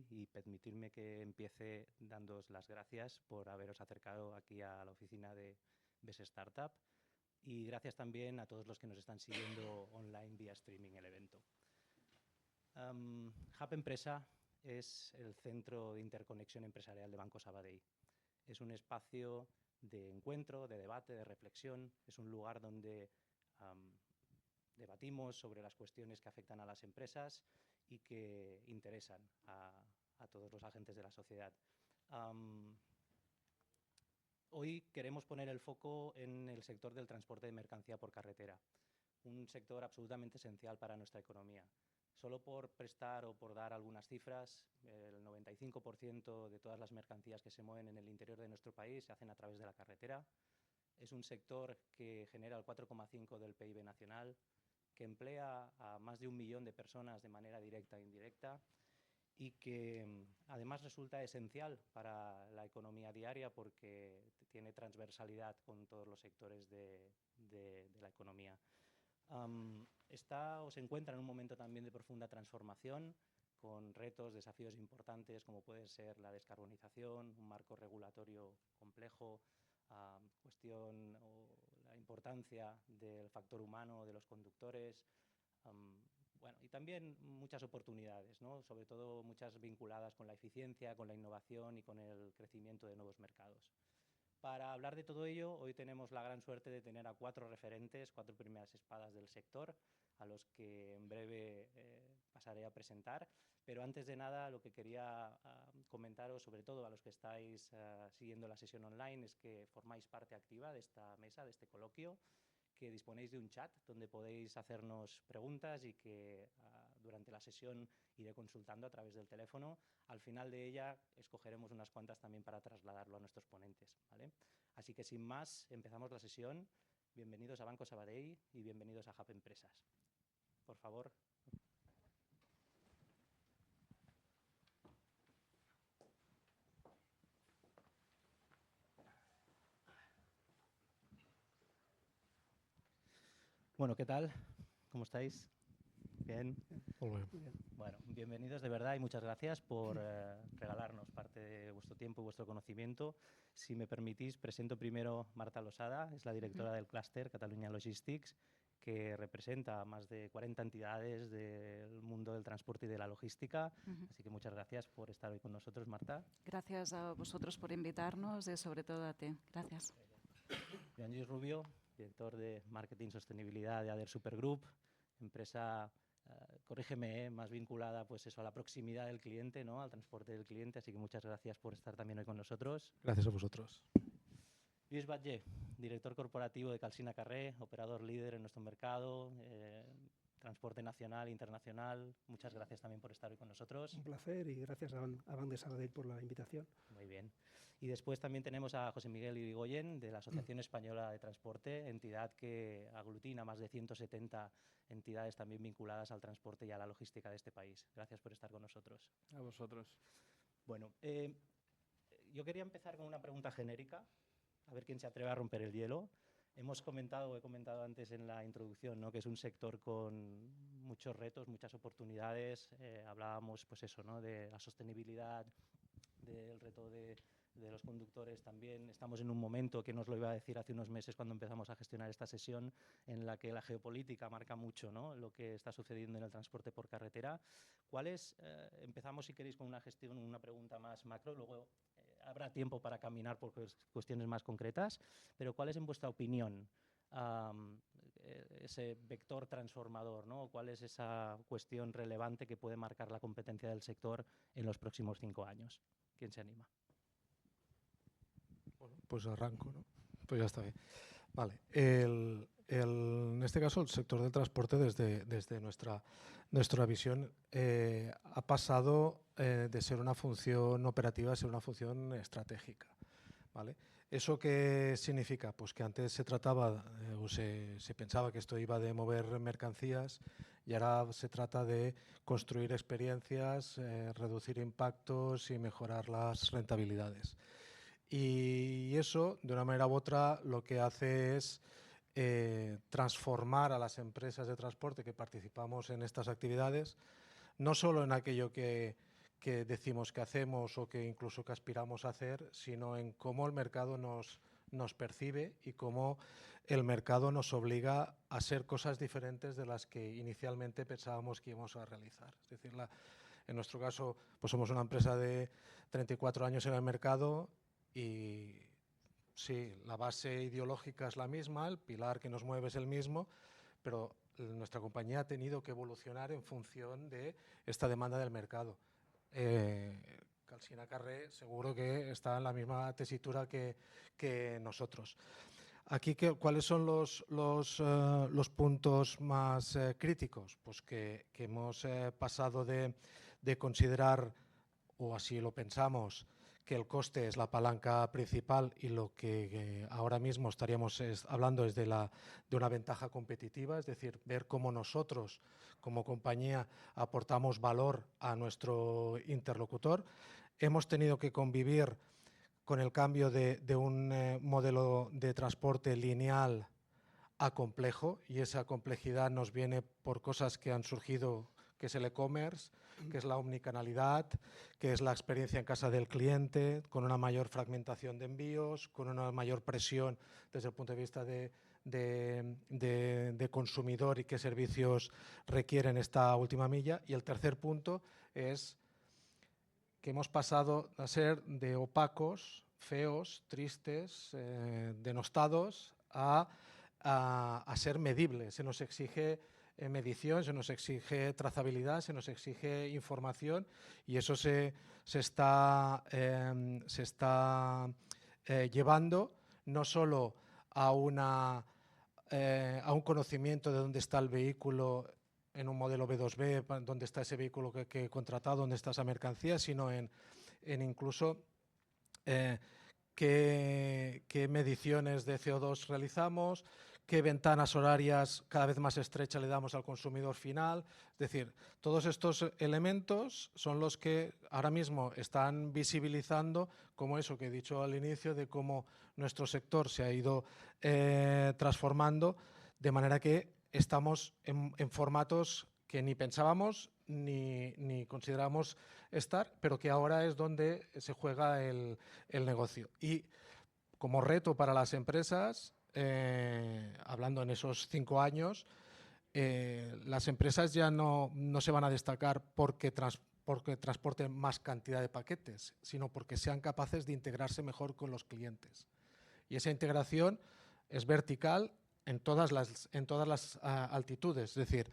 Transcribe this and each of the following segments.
Sabadell y permitirme que empiece dándoos las gracias por haberos acercado aquí a la oficina de BES Startup y gracias también a todos los que nos están siguiendo online vía streaming el evento. Hub Empresa es el centro de interconexión empresarial de Banco Sabadell. Es un espacio de encuentro, de debate, de reflexión. Es un lugar donde debatimos sobre las cuestiones que afectan a las empresas y que interesan a todos los agentes de la sociedad. Hoy queremos poner el foco en el sector del transporte de mercancía por carretera, un sector absolutamente esencial para nuestra economía. Solo por prestar o por dar algunas cifras, el 95% de todas las mercancías que se mueven en el interior de nuestro país se hacen a través de la carretera. Es un sector que genera el 4,5% del PIB nacional, que emplea a más de 1 millón de personas de manera directa e indirecta y que además resulta esencial para la economía diaria porque tiene transversalidad con todos los sectores de la economía. Está o se encuentra en un momento también de profunda transformación, con retos, desafíos importantes como puede ser la descarbonización, un marco regulatorio complejo, cuestión o la importancia del factor humano, de los conductores, bueno, y también muchas oportunidades, ¿no? Sobre todo muchas vinculadas con la eficiencia, con la innovación y con el crecimiento de nuevos mercados. Para hablar de todo ello, hoy tenemos la gran suerte de tener a 4 referentes, 4 primeras espadas del sector, a los que en breve pasaré a presentar. Pero antes de nada, lo que quería comentaros, sobre todo a los que estáis siguiendo la sesión online, es que formáis parte activa de esta mesa, de este coloquio, que disponéis de un chat donde podéis hacernos preguntas y que durante la sesión iré consultando a través del teléfono. Al final de ella escogeremos unas cuantas también para trasladarlo a nuestros ponentes, ¿vale? Así que sin más, empezamos la sesión. Bienvenidos a Banco Sabadell y bienvenidos a Hub Empresas. Por favor. Bueno, ¿qué tal? ¿Cómo estáis? ¿Bien? Muy bien. Bueno, bienvenidos de verdad y muchas gracias por regalarnos parte de vuestro tiempo y vuestro conocimiento. Si me permitís, presento primero Marta Losada, es la directora del clúster Catalunya Logistics, que representa a más de 40 entidades del mundo del transporte y de la logística. Así que muchas gracias por estar hoy con nosotros, Marta. Gracias a vosotros por invitarnos y sobre todo a ti. Gracias. Joan Lluís Rubio, director de Marketing y Sostenibilidad de ADER Supergroup, empresa, corrígeme, más vinculada pues eso, a la proximidad del cliente, ¿no? Al transporte del cliente. Así que muchas gracias por estar también hoy con nosotros. Gracias a vosotros. Lluís Batlle, director corporativo de Calsina Carré, operador líder en nuestro mercado, transporte nacional e internacional. Muchas gracias también por estar hoy con nosotros. Un placer y gracias a Banco Sabadell por la invitación. Muy bien. Y después también tenemos a José Miguel Irigoyen, de la Asociación Española de Transporte, entidad que aglutina más de 170 entidades también vinculadas al transporte y a la logística de este país. Gracias por estar con nosotros. A vosotros. Bueno, yo quería empezar con una pregunta genérica, a ver quién se atreve a romper el hielo. He comentado antes en la introducción, ¿no?, que es un sector con muchos retos, muchas oportunidades. Hablábamos, pues eso, ¿no?, de la sostenibilidad, del reto de los conductores también. Estamos en un momento, que nos lo iba a decir hace unos meses cuando empezamos a gestionar esta sesión, en la que la geopolítica marca mucho, ¿no?, lo que está sucediendo en el transporte por carretera. Empezamos, si queréis, con una pregunta más macro, luego habrá tiempo para caminar por cuestiones más concretas, pero ¿cuál es, en vuestra opinión, ese vector transformador, ¿no? ¿Cuál es esa cuestión relevante que puede marcar la competencia del sector en los próximos 5 años? ¿Quién se anima? Bueno, pues arranco, ¿no? Pues ya está bien. Vale. En este caso, el sector del transporte, desde nuestra visión, ha pasado de ser una función operativa a ser una función estratégica, ¿vale? ¿Eso qué significa? Pues que antes se trataba o se pensaba que esto iba de mover mercancías y ahora se trata de construir experiencias, reducir impactos y mejorar las rentabilidades. Y eso, de una manera u otra, lo que hace es transformar a las empresas de transporte que participamos en estas actividades, no solo en aquello que que decimos que hacemos o que incluso que aspiramos a hacer, sino en cómo el mercado nos percibe y cómo el mercado nos obliga a hacer cosas diferentes de las que inicialmente pensábamos que íbamos a realizar. Es decir, en nuestro caso, pues somos una empresa de 34 años en el mercado y sí, la base ideológica es la misma, el pilar que nos mueve es el mismo, pero nuestra compañía ha tenido que evolucionar en función de esta demanda del mercado. Calsina Carré seguro que está en la misma tesitura que nosotros. Aquí, ¿cuáles son los puntos más críticos? Pues que hemos pasado de considerar, o así lo pensamos, que el coste es la palanca principal y lo que ahora mismo estaríamos hablando es de una ventaja competitiva, es decir, ver cómo nosotros como compañía aportamos valor a nuestro interlocutor. Hemos tenido que convivir con el cambio de un modelo de transporte lineal a complejo, y esa complejidad nos viene por cosas que han surgido, que es el e-commerce, que es la omnicanalidad, que es la experiencia en casa del cliente, con una mayor fragmentación de envíos, con una mayor presión desde el punto de vista de consumidor y qué servicios requieren esta última milla. Y el tercer punto es que hemos pasado a ser de opacos, feos, tristes, denostados, a ser medibles. Se nos exige medición, se nos exige trazabilidad, se nos exige información, y eso se está llevando no solo a un conocimiento de dónde está el vehículo en un modelo B2B, dónde está ese vehículo que he contratado, dónde está esa mercancía, sino en incluso qué mediciones de CO2 realizamos, qué ventanas horarias cada vez más estrechas le damos al consumidor final. Es decir, todos estos elementos son los que ahora mismo están visibilizando como eso que he dicho al inicio, de cómo nuestro sector se ha ido transformando, de manera que estamos en formatos que ni pensábamos ni consideramos estar, pero que ahora es donde se juega el negocio. Y como reto para las empresas, hablando en esos 5 años, las empresas ya no se van a destacar porque transporten más cantidad de paquetes, sino porque sean capaces de integrarse mejor con los clientes. Y esa integración es vertical en todas las altitudes. Es decir,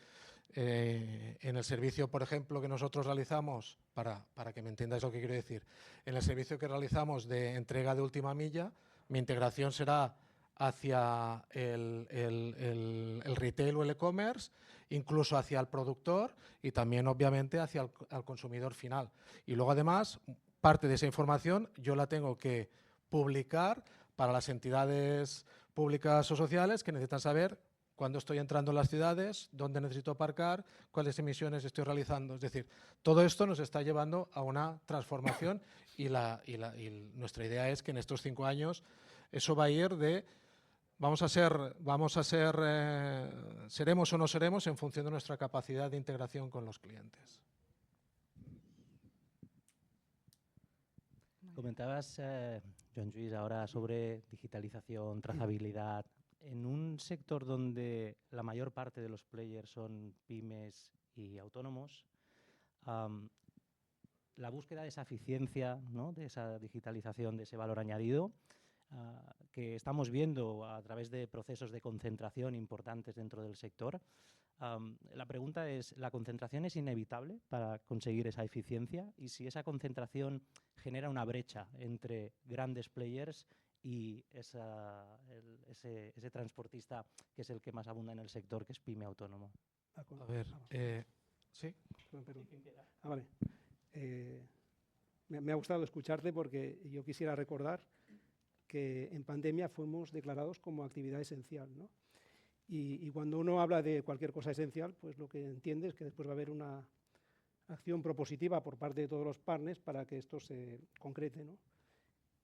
en el servicio, por ejemplo, que nosotros realizamos, para que me entendáis lo que quiero decir, en el servicio que realizamos de entrega de última milla, mi integración será hacia el retail o el e-commerce, incluso hacia el productor y también, obviamente, hacia el consumidor final. Y luego, además, parte de esa información yo la tengo que publicar para las entidades públicas o sociales que necesitan saber cuándo estoy entrando en las ciudades, dónde necesito aparcar, cuáles emisiones estoy realizando. Es decir, todo esto nos está llevando a una transformación y nuestra idea es que en estos 5 años eso va a ir de seremos o no seremos en función de nuestra capacidad de integración con los clientes. Comentabas, Joan Lluís, ahora sobre digitalización, trazabilidad. En un sector donde la mayor parte de los players son pymes y autónomos, la búsqueda de esa eficiencia, ¿no?, de esa digitalización, de ese valor añadido, que estamos viendo a través de procesos de concentración importantes dentro del sector. La pregunta es, ¿la concentración es inevitable para conseguir esa eficiencia? Y si esa concentración genera una brecha entre grandes players y ese transportista que es el que más abunda en el sector, que es pyme autónomo. A ver, ¿sí? Perdón. Vale. Me ha gustado escucharte porque yo quisiera recordar que en pandemia fuimos declarados como actividad esencial, ¿no? Y cuando uno habla de cualquier cosa esencial, pues lo que entiende es que después va a haber una acción propositiva por parte de todos los partners para que esto se concrete, ¿no?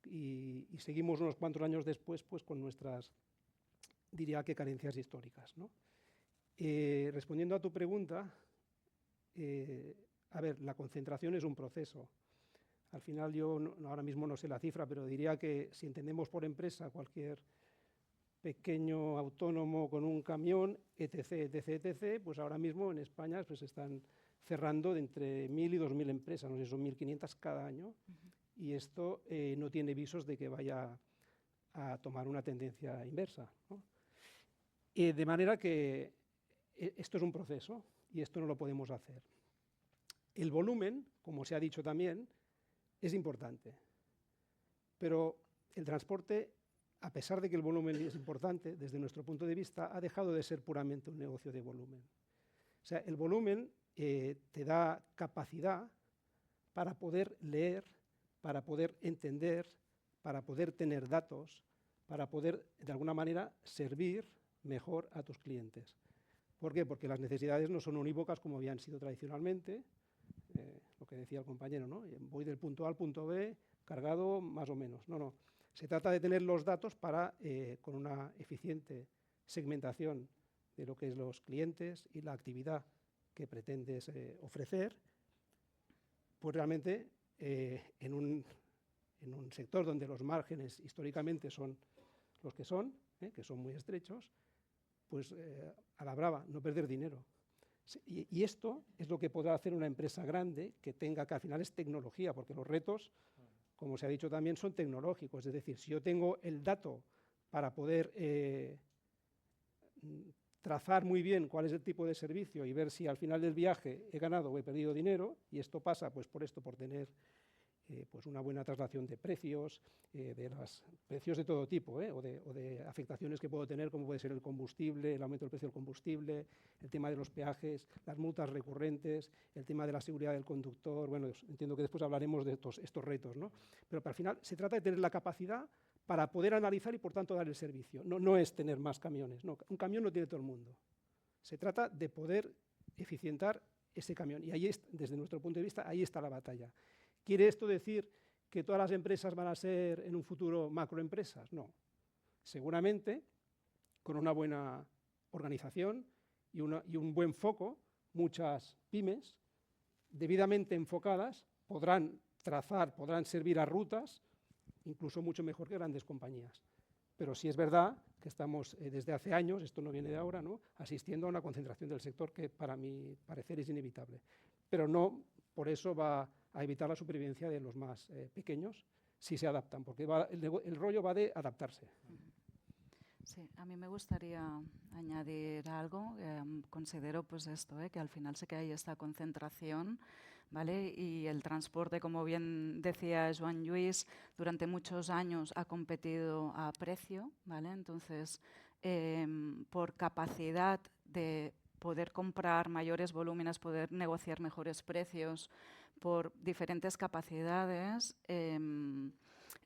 Y seguimos unos cuantos años después pues con nuestras, diría que, carencias históricas, ¿no? Respondiendo a tu pregunta, a ver, la concentración es un proceso. Al final yo ahora mismo no sé la cifra, pero diría que si entendemos por empresa cualquier pequeño autónomo con un camión, etc., etc., etc., pues ahora mismo en España pues están cerrando de entre 1.000 y 2.000 empresas, no sé, son 1.500 cada año, y esto no tiene visos de que vaya a tomar una tendencia inversa, ¿no? De manera que esto es un proceso y esto no lo podemos hacer. El volumen, como se ha dicho también, es importante, pero el transporte, a pesar de que el volumen es importante, desde nuestro punto de vista, ha dejado de ser puramente un negocio de volumen. O sea, el volumen te da capacidad para poder leer, para poder entender, para poder tener datos, para poder, de alguna manera, servir mejor a tus clientes. ¿Por qué? Porque las necesidades no son unívocas como habían sido tradicionalmente, lo que decía el compañero, ¿no? Voy del punto A al punto B cargado más o menos. No, no. Se trata de tener los datos para, con una eficiente segmentación de lo que es los clientes y la actividad que pretendes ofrecer, pues realmente en un sector donde los márgenes históricamente son los que son muy estrechos, pues a la brava, no perder dinero. Y esto es lo que podrá hacer una empresa grande que tenga, que al final es tecnología, porque los retos, como se ha dicho también, son tecnológicos. Es decir, si yo tengo el dato para poder trazar muy bien cuál es el tipo de servicio y ver si al final del viaje he ganado o he perdido dinero, y esto pasa pues por esto, por tener pues una buena traslación de precios, de los precios de todo tipo, o de afectaciones que puedo tener, como puede ser el combustible, el aumento del precio del combustible, el tema de los peajes, las multas recurrentes, el tema de la seguridad del conductor. Bueno, entiendo que después hablaremos de estos retos, ¿no? Pero al final se trata de tener la capacidad para poder analizar y por tanto dar el servicio. No es tener más camiones, no, un camión no tiene todo el mundo. Se trata de poder eficientar ese camión y ahí, desde nuestro punto de vista, ahí está la batalla. ¿Quiere esto decir que todas las empresas van a ser en un futuro macroempresas? No. Seguramente, con una buena organización y un buen foco, muchas pymes debidamente enfocadas podrán trazar, podrán servir a rutas, incluso mucho mejor que grandes compañías. Pero sí es verdad que estamos desde hace años, esto no viene de ahora, ¿no?, asistiendo a una concentración del sector que para mi parecer es inevitable. Pero no por eso va a evitar la supervivencia de los más pequeños si se adaptan, porque el rollo va de adaptarse. Sí, a mí me gustaría añadir algo. Considero pues esto, que al final sí que hay esta concentración, ¿vale? Y el transporte, como bien decía Joan Lluís, durante muchos años ha competido a precio, ¿vale? Entonces, por capacidad de poder comprar mayores volúmenes, poder negociar mejores precios, por diferentes capacidades,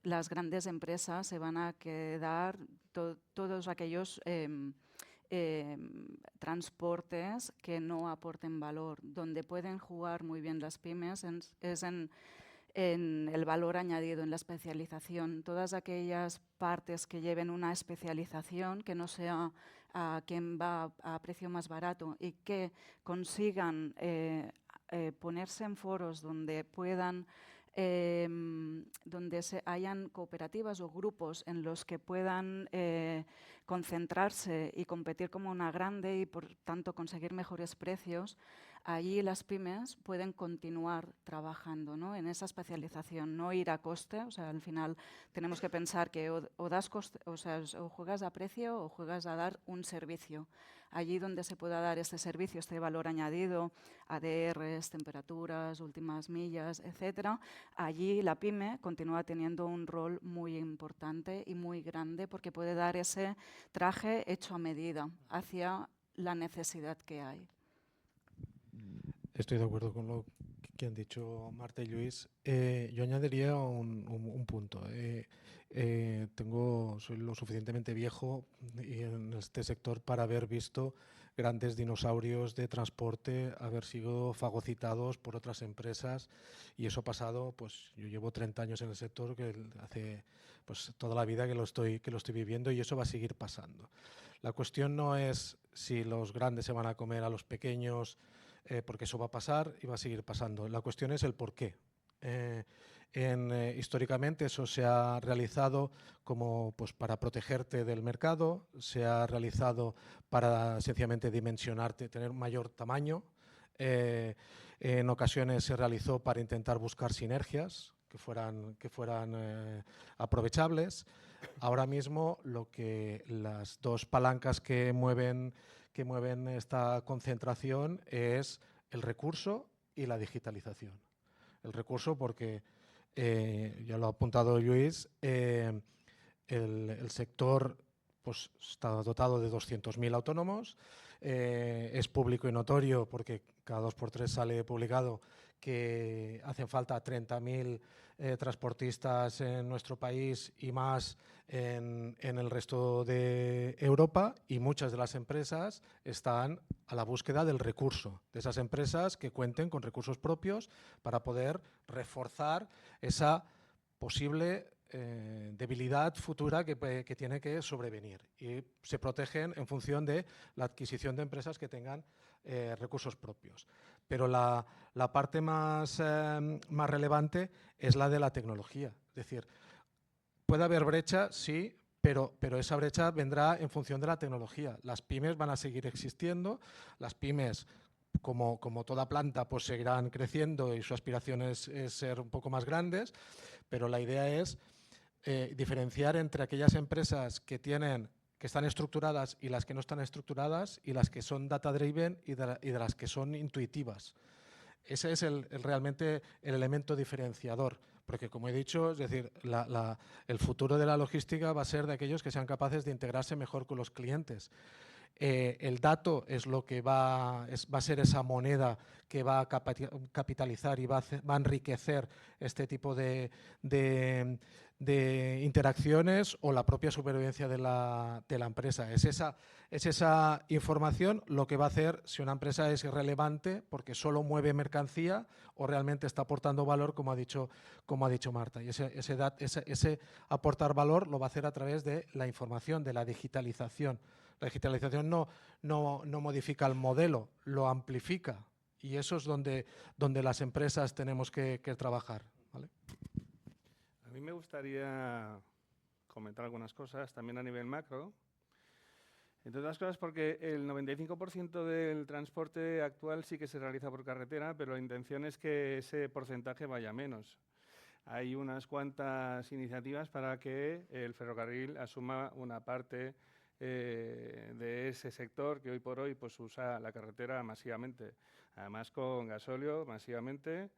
las grandes empresas se van a quedar todos aquellos transportes que no aporten valor. Donde pueden jugar muy bien las pymes es en el valor añadido, en la especialización. Todas aquellas partes que lleven una especialización, que no sea a quien va a precio más barato y que consigan ponerse en foros donde puedan donde hayan cooperativas o grupos en los que puedan concentrarse y competir como una grande y por tanto conseguir mejores precios, allí las pymes pueden continuar trabajando, ¿no?, en esa especialización, no ir a coste. O sea, al final tenemos que pensar que o das coste, o sea, o juegas a precio o juegas a dar un servicio. Allí donde se pueda dar este servicio, este valor añadido, ADRs, temperaturas, últimas millas, etcétera, allí la pyme continúa teniendo un rol muy importante y muy grande porque puede dar ese traje hecho a medida hacia la necesidad que hay. Estoy de acuerdo con lo que han dicho Marta y Lluís. Yo añadiría un punto. Soy lo suficientemente viejo en este sector para haber visto grandes dinosaurios de transporte haber sido fagocitados por otras empresas, y eso ha pasado, pues yo llevo 30 años en el sector, que hace pues toda la vida que lo estoy viviendo, y eso va a seguir pasando. La cuestión no es si los grandes se van a comer a los pequeños porque eso va a pasar y va a seguir pasando. La cuestión es el por qué. Históricamente eso se ha realizado como pues, para protegerte del mercado, se ha realizado para sencillamente dimensionarte, tener un mayor tamaño. En ocasiones se realizó para intentar buscar sinergias que fueran aprovechables. Ahora mismo las dos palancas que mueven esta concentración es el recurso y la digitalización. El recurso porque, ya lo ha apuntado Lluís, el sector pues, está dotado de 200.000 autónomos, es público y notorio porque cada 2 por 3 sale publicado que hacen falta 30.000 transportistas en nuestro país y más en el resto de Europa, y muchas de las empresas están a la búsqueda del recurso, de esas empresas que cuenten con recursos propios para poder reforzar esa posible debilidad futura que tiene que sobrevenir, y se protegen en función de la adquisición de empresas que tengan recursos propios. Pero la parte más relevante es la de la tecnología. Es decir, puede haber brecha, sí, pero esa brecha vendrá en función de la tecnología. Las pymes van a seguir existiendo, las pymes, como toda planta, pues seguirán creciendo y su aspiración es ser un poco más grandes, pero la idea es diferenciar entre aquellas empresas que están estructuradas y las que no están estructuradas, y las que son data-driven y de las que son intuitivas. Ese es realmente el elemento diferenciador, porque como he dicho, es decir, el futuro de la logística va a ser de aquellos que sean capaces de integrarse mejor con los clientes. El dato es lo que va a ser esa moneda que va a capitalizar y va a enriquecer este tipo de interacciones o la propia supervivencia de la empresa. Es esa información lo que va a hacer si una empresa es irrelevante porque solo mueve mercancía o realmente está aportando valor, como ha dicho Marta. Y ese aportar valor lo va a hacer a través de la información, de la digitalización. La digitalización no modifica el modelo, lo amplifica, y eso es donde las empresas tenemos que trabajar, ¿vale? A mí me gustaría comentar algunas cosas también a nivel macro. Entre otras cosas porque el 95% del transporte actual sí que se realiza por carretera, pero la intención es que ese porcentaje vaya menos. Hay unas cuantas iniciativas para que el ferrocarril asuma una parte de ese sector que hoy por hoy pues, usa la carretera masivamente, además con gasóleo masivamente,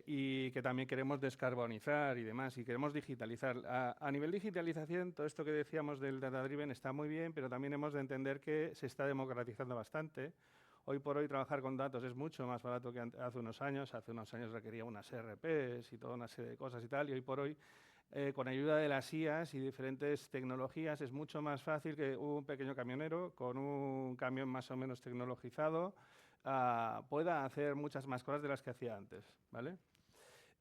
y que también queremos descarbonizar y demás, y queremos digitalizar. A nivel digitalización, todo esto que decíamos del data-driven está muy bien, pero también hemos de entender que se está democratizando bastante. Hoy por hoy trabajar con datos es mucho más barato que hace unos años. Hace unos años requería unas ERPs y toda una serie de cosas y tal, y hoy por hoy con ayuda de las IAs y diferentes tecnologías es mucho más fácil que un pequeño camionero con un camión más o menos tecnologizado pueda hacer muchas más cosas de las que hacía antes, ¿vale?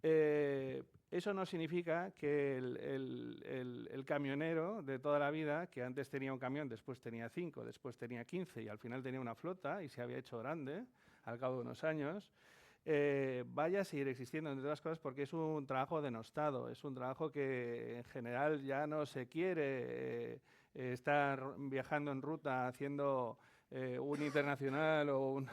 Eso no significa que el camionero de toda la vida, que antes tenía un camión, después tenía 5, después tenía 15 y al final tenía una flota y se había hecho grande al cabo de unos años, vaya a seguir existiendo, entre otras cosas, porque es un trabajo denostado, es un trabajo que en general ya no se quiere estar viajando en ruta haciendo un internacional o un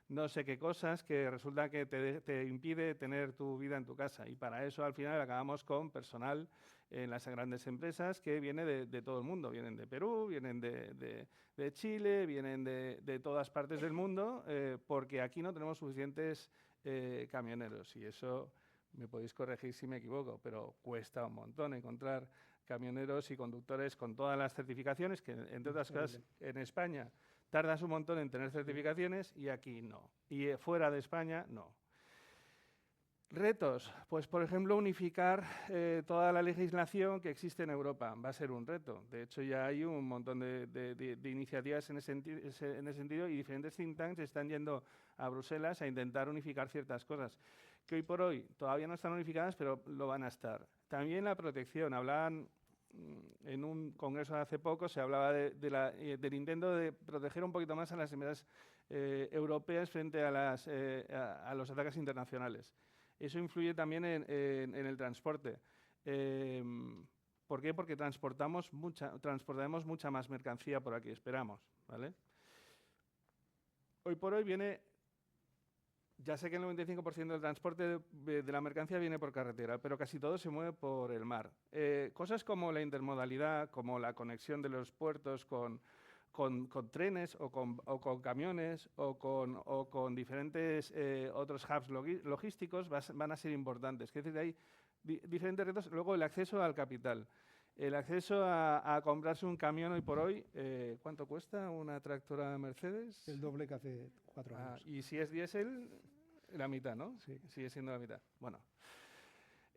no sé qué cosas que resulta que te impide tener tu vida en tu casa, y para eso al final acabamos con personal en las grandes empresas que viene de todo el mundo, vienen de Perú, vienen de Chile, vienen de todas partes del mundo, porque aquí no tenemos suficientes camioneros, y eso me podéis corregir si me equivoco, pero cuesta un montón encontrar camioneros y conductores con todas las certificaciones que, entre otras cosas, en España tardas un montón en tener certificaciones y aquí no. Y fuera de España, no. Retos. Pues, por ejemplo, unificar toda la legislación que existe en Europa. Va a ser un reto. De hecho, ya hay un montón de iniciativas en ese sentido, y diferentes think tanks están yendo a Bruselas a intentar unificar ciertas cosas que hoy por hoy todavía no están unificadas, pero lo van a estar. También la protección. Hablaban en un congreso hace poco, se hablaba del intento de proteger un poquito más a las empresas europeas frente a los ataques internacionales. Eso influye también en el transporte. ¿Por qué? Porque transportaremos mucha más mercancía por aquí, esperamos, ¿vale? Hoy por hoy ya sé que el 95% del transporte de la mercancía viene por carretera, pero casi todo se mueve por el mar. Cosas como la intermodalidad, como la conexión de los puertos con trenes o con camiones o con diferentes otros hubs logísticos van a ser importantes. Es decir, hay diferentes retos. Luego, el acceso al capital. El acceso a comprarse un camión hoy por hoy, ¿cuánto cuesta una tractora Mercedes? El doble que hace 4 años. Y si es diésel, la mitad, ¿no? Sí. Sigue siendo la mitad. Bueno.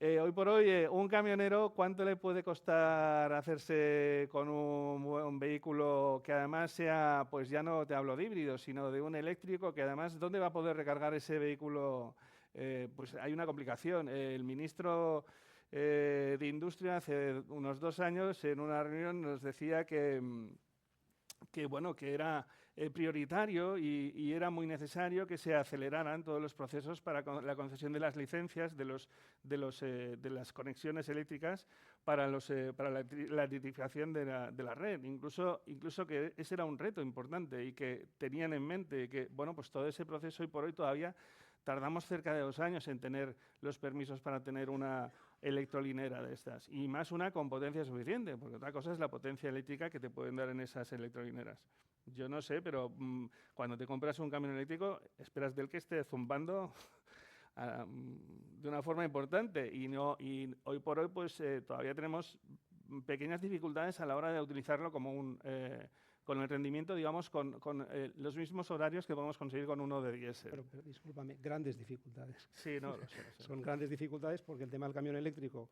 Hoy por hoy, un camionero, ¿cuánto le puede costar hacerse con un vehículo que además sea, pues ya no te hablo de híbrido, sino de un eléctrico, que además, ¿dónde va a poder recargar ese vehículo? Pues hay una complicación. El ministro de Industria hace unos 2 años, en una reunión, nos decía que era prioritario y era muy necesario que se aceleraran todos los procesos para la concesión de las licencias de las conexiones eléctricas para la electrificación de la red. Incluso que ese era un reto importante y que tenían en mente que, bueno, pues todo ese proceso hoy por hoy todavía tardamos cerca de 2 años en tener los permisos para tener una electrolinera de estas, y más una con potencia suficiente, porque otra cosa es la potencia eléctrica que te pueden dar en esas electrolineras. Yo no sé, pero cuando te compras un camión eléctrico, esperas del que esté zumbando de una forma importante, y hoy por hoy pues todavía tenemos pequeñas dificultades a la hora de utilizarlo como con el rendimiento, digamos, con los mismos horarios que podemos conseguir con uno de diésel. Pero discúlpame, grandes dificultades. Sí, no, lo sé. Son grandes dificultades porque el tema del camión eléctrico,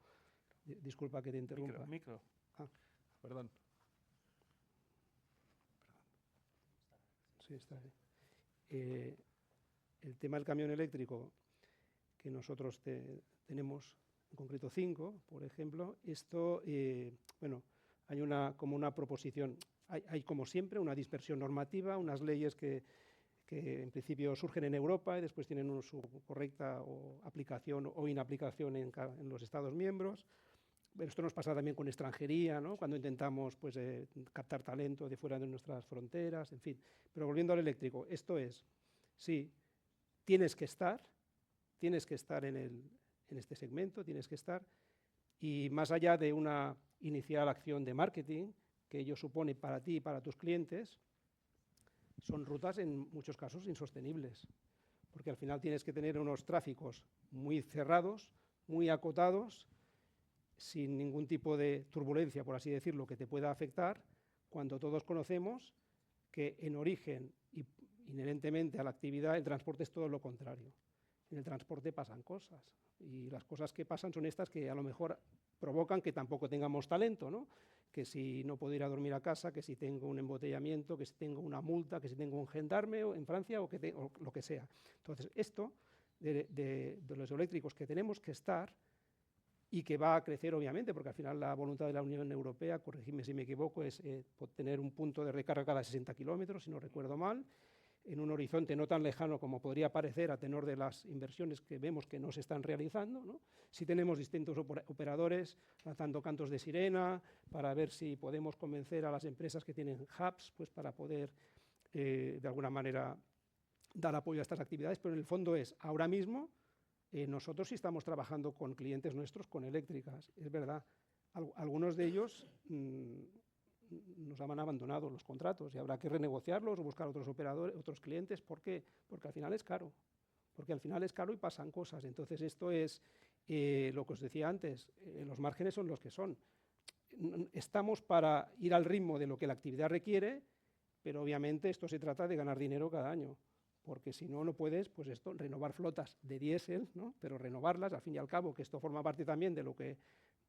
disculpa que te interrumpa. Micro. Perdón. Sí, está bien. El tema del camión eléctrico, que nosotros tenemos, en concreto 5, por ejemplo, esto, bueno, hay como una proposición. Hay, como siempre, una dispersión normativa, unas leyes que en principio surgen en Europa y después tienen su correcta aplicación o inaplicación en los Estados miembros. Pero esto nos pasa también con extranjería, ¿no? Cuando intentamos pues, captar talento de fuera de nuestras fronteras, en fin. Pero volviendo al eléctrico, esto es, sí, tienes que estar en este segmento, tienes que estar, y más allá de una inicial acción de marketing, que ello supone para ti y para tus clientes, son rutas en muchos casos insostenibles, porque al final tienes que tener unos tráficos muy cerrados, muy acotados, sin ningún tipo de turbulencia, por así decirlo, que te pueda afectar, cuando todos conocemos que en origen y inherentemente a la actividad el transporte es todo lo contrario. En el transporte pasan cosas, y las cosas que pasan son estas que a lo mejor provocan que tampoco tengamos talento, ¿no? Que si no puedo ir a dormir a casa, que si tengo un embotellamiento, que si tengo una multa, que si tengo un gendarme en Francia o lo que sea. Entonces, esto de los eléctricos que tenemos que estar y que va a crecer, obviamente, porque al final la voluntad de la Unión Europea, corregidme si me equivoco, es tener un punto de recarga cada 60 kilómetros, si no recuerdo mal, en un horizonte no tan lejano como podría parecer a tenor de las inversiones que vemos que no se están realizando, ¿no? Si tenemos distintos operadores lanzando cantos de sirena para ver si podemos convencer a las empresas que tienen hubs pues para poder de alguna manera dar apoyo a estas actividades, pero en el fondo es, ahora mismo, nosotros sí estamos trabajando con clientes nuestros con eléctricas, es verdad. Algunos de ellos nos han abandonado los contratos y habrá que renegociarlos o buscar otros operadores, otros clientes. ¿Por qué? Porque al final es caro. Porque al final es caro y pasan cosas. Entonces esto es lo que os decía antes, los márgenes son los que son. Estamos para ir al ritmo de lo que la actividad requiere, pero obviamente esto se trata de ganar dinero cada año. Porque si no, no puedes, pues esto, renovar flotas de diésel, ¿no? Pero renovarlas, al fin y al cabo, que esto forma parte también de lo que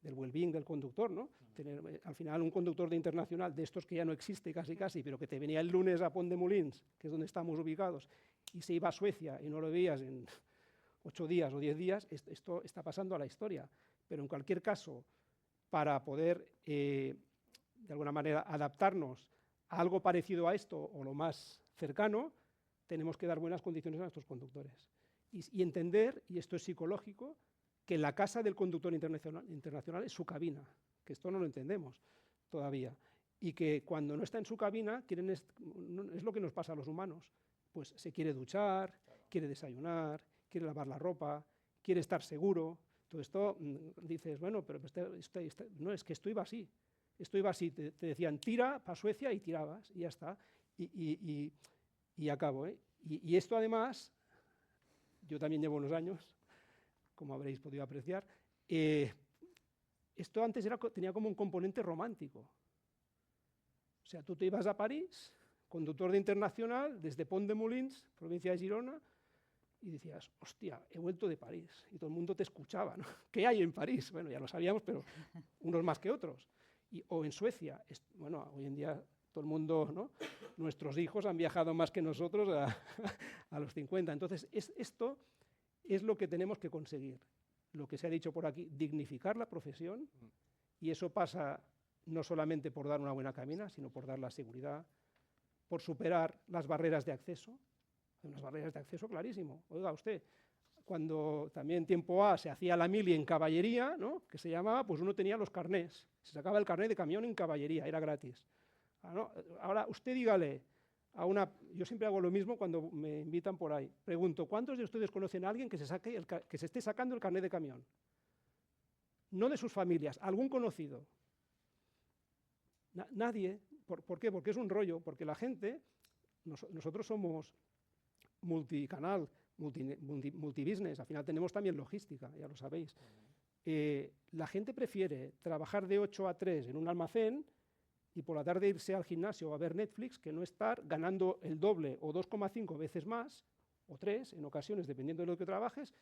del well-being del conductor, ¿no? Tener, al final, un conductor de internacional, de estos que ya no existe casi, pero que te venía el lunes a Pont de Molins, que es donde estamos ubicados, y se iba a Suecia y no lo veías en 8 días o 10 días, esto está pasando a la historia. Pero en cualquier caso, para poder, de alguna manera, adaptarnos a algo parecido a esto o lo más cercano, tenemos que dar buenas condiciones a nuestros conductores. Y entender, y esto es psicológico, que la casa del conductor internacional es su cabina, que esto no lo entendemos todavía. Y que cuando no está en su cabina, es lo que nos pasa a los humanos, pues se quiere duchar, quiere desayunar, quiere lavar la ropa, quiere estar seguro. Todo esto dices, bueno, pero no, es que esto iba así. Te decían, tira para Suecia y tirabas, y ya está. Y acabo. Y esto además, yo también llevo unos años, como habréis podido apreciar, esto antes tenía como un componente romántico. O sea, tú te ibas a París, conductor de internacional, desde Pont de Molins, provincia de Girona, y decías, hostia, he vuelto de París. Y todo el mundo te escuchaba, ¿no? ¿Qué hay en París? Bueno, ya lo sabíamos, pero unos más que otros. O en Suecia. Bueno, hoy en día todo el mundo, ¿no? Nuestros hijos han viajado más que nosotros a los 50. Entonces, esto es lo que tenemos que conseguir. Lo que se ha dicho por aquí, dignificar la profesión, y eso pasa no solamente por dar una buena cabina, sino por dar la seguridad, por superar las barreras de acceso. Hay unas barreras de acceso clarísimo. Oiga, usted, cuando también en tiempo A se hacía la mili en caballería, ¿no? Que se llamaba, pues uno tenía los carnés. Se sacaba el carnet de camión en caballería, era gratis. Ahora, usted dígale a una... Yo siempre hago lo mismo cuando me invitan por ahí. Pregunto, ¿cuántos de ustedes conocen a alguien que se esté sacando el carnet de camión? No de sus familias, algún conocido. Nadie. ¿Por qué? Porque es un rollo, porque la gente, nosotros somos multicanal, multibusiness, al final tenemos también logística, ya lo sabéis. La gente prefiere trabajar de 8 a 3 en un almacén y por la tarde irse al gimnasio o a ver Netflix que no estar ganando el doble o 2,5 veces más, o 3 en ocasiones, dependiendo de lo que trabajes,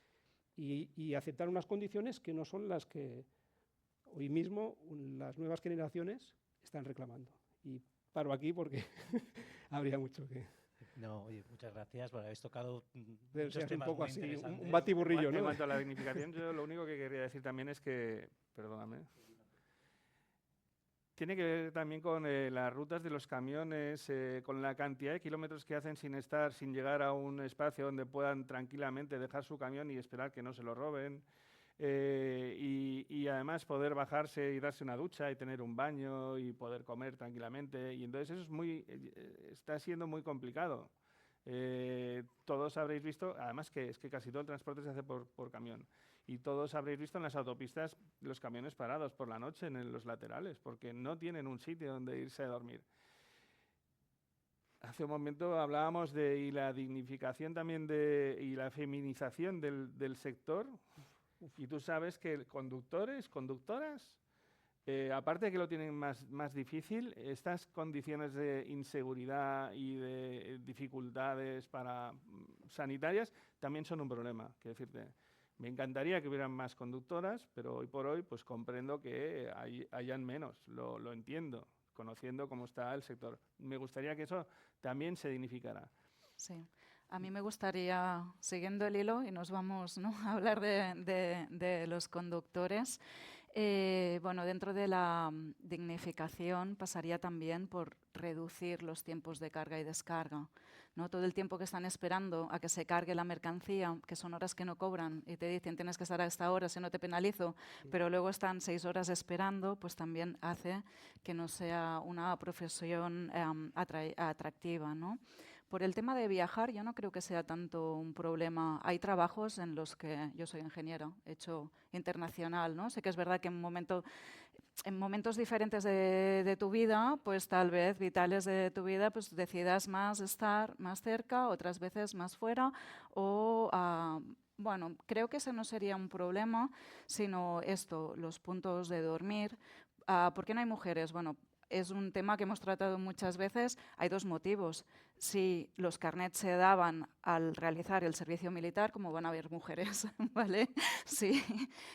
y aceptar unas condiciones que no son las que hoy mismo las nuevas generaciones están reclamando. Y paro aquí porque habría mucho que... No, oye, muchas gracias. Bueno, habéis tocado Pero muchos temas un poco muy así, interesantes. un batiburrillo, ¿no? En cuanto a la dignificación, yo lo único que querría decir también es que, perdóname, tiene que ver también con las rutas de los camiones, con la cantidad de kilómetros que hacen sin llegar a un espacio donde puedan tranquilamente dejar su camión y esperar que no se lo roben. Y además poder bajarse y darse una ducha y tener un baño y poder comer tranquilamente. Y entonces eso está siendo muy complicado. Todos habréis visto, además que es que casi todo el transporte se hace por camión. Y todos habréis visto en las autopistas los camiones parados por la noche en los laterales, porque no tienen un sitio donde irse a dormir. Hace un momento hablábamos de la dignificación también y la feminización del sector. Y tú sabes que conductores, conductoras, aparte de que lo tienen más difícil, estas condiciones de inseguridad y de dificultades sanitarias también son un problema. Quiero decirte, me encantaría que hubieran más conductoras, pero hoy por hoy pues comprendo que hayan menos, lo entiendo, conociendo cómo está el sector. Me gustaría que eso también se dignificara. Sí. A mí me gustaría, siguiendo el hilo, y nos vamos, ¿no?, a hablar de los conductores. Bueno, dentro de la dignificación pasaría también por reducir los tiempos de carga y descarga, ¿no? Todo el tiempo que están esperando a que se cargue la mercancía, que son horas que no cobran y te dicen tienes que estar a esta hora si no te penalizo, pero luego están 6 horas esperando, pues también hace que no sea una profesión atractiva, ¿no? Por el tema de viajar, yo no creo que sea tanto un problema. Hay trabajos en los que yo soy ingeniero, he hecho internacional, ¿no? Sé que es verdad que en momentos diferentes de tu vida, pues tal vez vitales de tu vida, pues decidas más estar más cerca, otras veces más fuera, o bueno, creo que ese no sería un problema, sino los puntos de dormir. ¿Por qué no hay mujeres? Bueno, es un tema que hemos tratado muchas veces. Hay 2 motivos. Si los carnets se daban al realizar el servicio militar, ¿cómo van a haber mujeres? ¿Vale? Sí.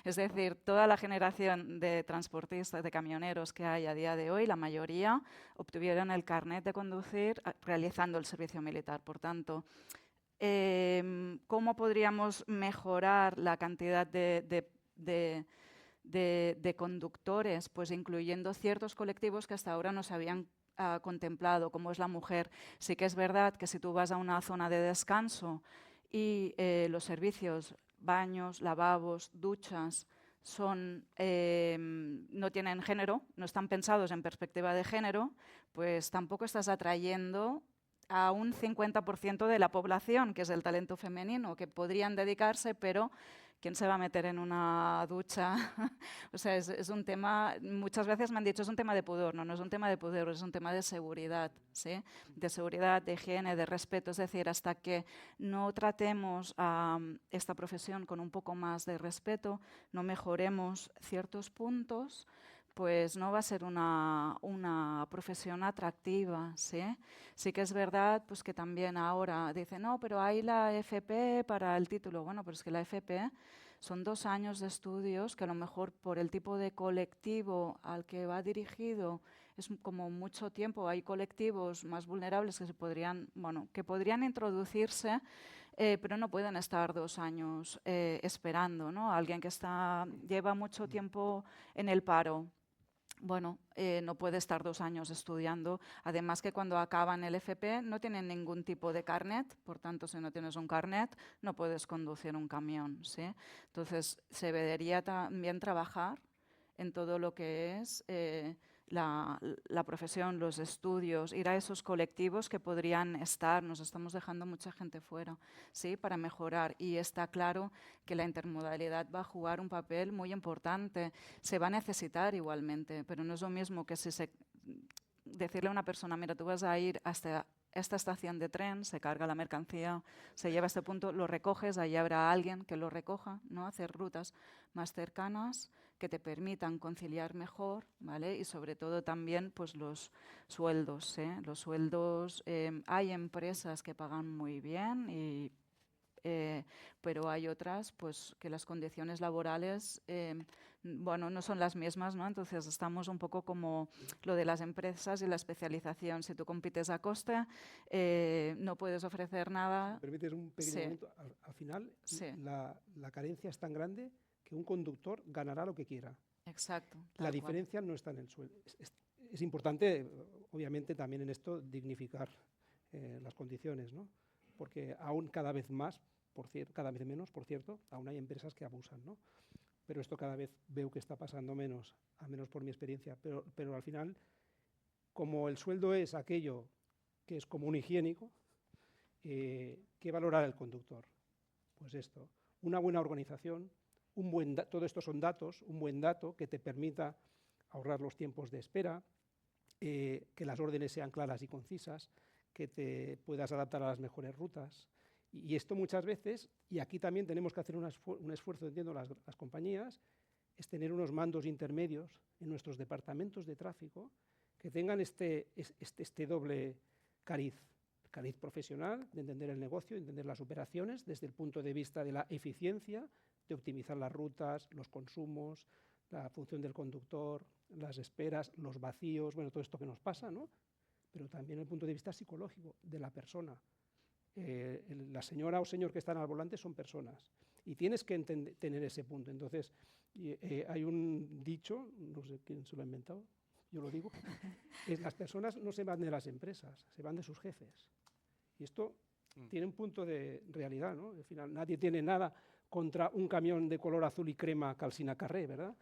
Es decir, toda la generación de transportistas, de camioneros que hay a día de hoy, la mayoría obtuvieron el carnet de conducir realizando el servicio militar. Por tanto, ¿cómo podríamos mejorar la cantidad de conductores? Pues incluyendo ciertos colectivos que hasta ahora no se habían contemplado, como es la mujer. Sí que es verdad que si tú vas a una zona de descanso y los servicios, baños, lavabos, duchas, no tienen género, no están pensados en perspectiva de género, pues tampoco estás atrayendo a un 50% de la población, que es el talento femenino, que podrían dedicarse, pero ¿quién se va a meter en una ducha? O sea, es un tema, muchas veces me han dicho, es un tema de pudor. No, no es un tema de pudor, es un tema de seguridad, ¿sí? De seguridad, de higiene, de respeto. Es decir, hasta que no tratemos a esta profesión con un poco más de respeto, no mejoremos ciertos puntos, pues no va a ser una profesión atractiva, ¿sí? Sí que es verdad pues, que también ahora dicen, no, pero hay la FP para el título. Bueno, pero es que la FP son 2 años de estudios que a lo mejor por el tipo de colectivo al que va dirigido es como mucho tiempo. Hay colectivos más vulnerables que podrían introducirse, pero no pueden estar 2 años esperando, ¿no? Alguien que lleva mucho tiempo en el paro. Bueno, no puede estar 2 años estudiando. Además que cuando acaban el FP no tienen ningún tipo de carnet, por tanto, si no tienes un carnet, no puedes conducir un camión, ¿sí? Entonces, se debería también trabajar en todo lo que es la profesión, los estudios, ir a esos colectivos que podrían estar, nos estamos dejando mucha gente fuera, ¿sí? Para mejorar. Y está claro que la intermodalidad va a jugar un papel muy importante. Se va a necesitar igualmente, pero no es lo mismo que decirle a una persona, mira, tú vas a ir hasta esta estación de tren, se carga la mercancía, se lleva a este punto, lo recoges, ahí habrá alguien que lo recoja, ¿no? Hacer rutas más cercanas que te permitan conciliar mejor, ¿vale? Y sobre todo también pues los sueldos, ¿eh? Los sueldos, hay empresas que pagan muy bien, pero hay otras pues que las condiciones laborales no son las mismas, ¿no? Entonces estamos un poco como lo de las empresas y la especialización. Si tú compites a coste, no puedes ofrecer nada. ¿Me permites un pequeño momento? Al final, la carencia es tan grande que un conductor ganará lo que quiera. Exacto. La diferencia no está en el sueldo. Es importante, obviamente, también en esto dignificar las condiciones, ¿no? Porque aún cada vez más, cada vez menos, por cierto, aún hay empresas que abusan, ¿no? Pero esto cada vez veo que está pasando menos, al menos por mi experiencia. Pero al final, como el sueldo es aquello que es común higiénico, ¿qué valorará el conductor? Pues esto, una buena organización, todo esto son datos, un buen dato que te permita ahorrar los tiempos de espera, que las órdenes sean claras y concisas, que te puedas adaptar a las mejores rutas. Y esto muchas veces, y aquí también tenemos que hacer un esfuerzo, entiendo, las compañías, es tener unos mandos intermedios en nuestros departamentos de tráfico que tengan este doble cariz profesional, de entender el negocio, de entender las operaciones desde el punto de vista de la eficiencia, de optimizar las rutas, los consumos, la función del conductor, las esperas, los vacíos, bueno, todo esto que nos pasa, ¿no? Pero también el punto de vista psicológico de la persona. La señora o señor que están al volante son personas y tienes que tener ese punto. Entonces, hay un dicho, no sé quién se lo ha inventado, yo lo digo, es las personas no se van de las empresas, se van de sus jefes. Y esto tiene un punto de realidad, ¿no? Al final, nadie tiene nada contra un camión de color azul y crema Calsina Carré, ¿verdad?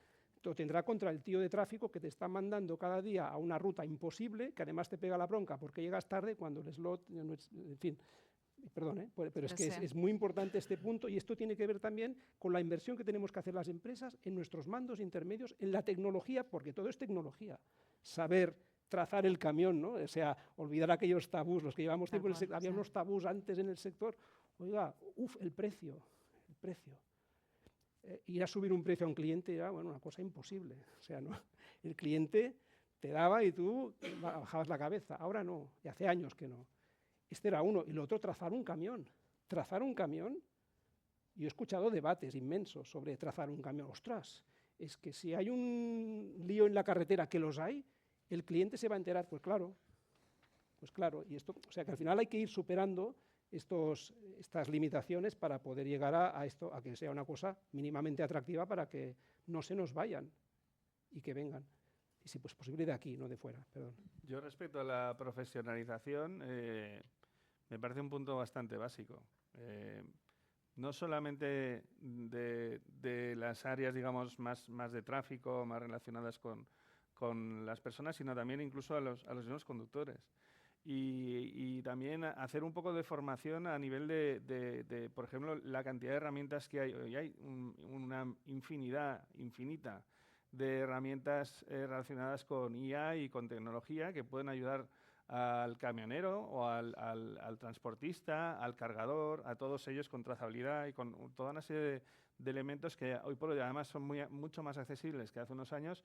Lo tendrá contra el tío de tráfico que te está mandando cada día a una ruta imposible, que además te pega la bronca porque llegas tarde cuando el slot, en fin, perdón, pero es que es muy importante este punto, y esto tiene que ver también con la inversión que tenemos que hacer las empresas en nuestros mandos intermedios, en la tecnología, porque todo es tecnología. Saber trazar el camión, ¿no? O sea, olvidar aquellos tabús, los que llevamos tiempo en el sector, había unos tabús antes en el sector, oiga, el precio. Ir a subir un precio a un cliente era una cosa imposible. O sea, ¿no? El cliente te daba y tú bajabas la cabeza. Ahora no, y hace años que no. Este era uno. Y lo otro, trazar un camión. Trazar un camión. Yo he escuchado debates inmensos sobre trazar un camión. Ostras, es que si hay un lío en la carretera, que los hay, el cliente se va a enterar. Pues claro. Y esto, o sea que al final hay que ir superando estas limitaciones para poder llegar a esto, a que sea una cosa mínimamente atractiva para que no se nos vayan y que vengan. y si pues posible de aquí, no de fuera, perdón. Yo respecto a la profesionalización, me parece un punto bastante básico. No solamente de las áreas, digamos, más de tráfico, más relacionadas con las personas, sino también incluso a los mismos conductores. Y también hacer un poco de formación a nivel de, por ejemplo, la cantidad de herramientas que hay. Hoy hay una infinita de herramientas relacionadas con IA y con tecnología que pueden ayudar al camionero o al transportista, al cargador, a todos ellos con trazabilidad y con toda una serie de elementos que hoy por hoy además son mucho más accesibles que hace unos años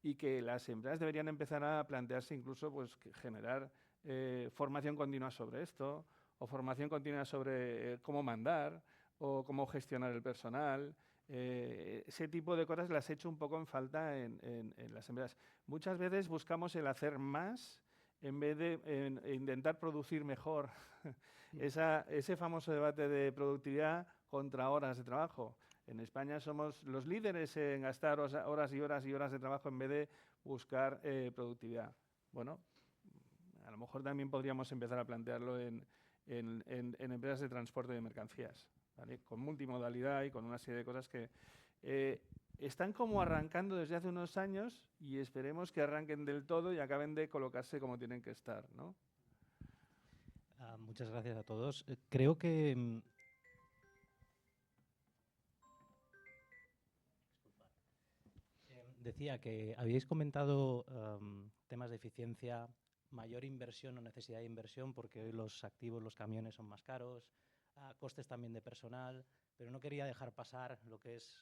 y que las empresas deberían empezar a plantearse incluso pues, generar formación continua sobre esto o formación continua sobre cómo mandar o cómo gestionar el personal. Ese tipo de cosas las he hecho un poco en falta en las empresas. Muchas veces buscamos el hacer más en vez de intentar producir mejor. Ese famoso debate de productividad contra horas de trabajo. En España somos los líderes en gastar horas y horas y horas de trabajo en vez de buscar productividad. Bueno, a lo mejor también podríamos empezar a plantearlo en empresas de transporte de mercancías, ¿vale? Con multimodalidad y con una serie de cosas que están como arrancando desde hace unos años y esperemos que arranquen del todo y acaben de colocarse como tienen que estar, ¿no? Muchas gracias a todos. Creo que decía que habíais comentado temas de eficiencia, mayor inversión o necesidad de inversión, porque hoy los activos, los camiones son más caros, costes también de personal, pero no quería dejar pasar lo que es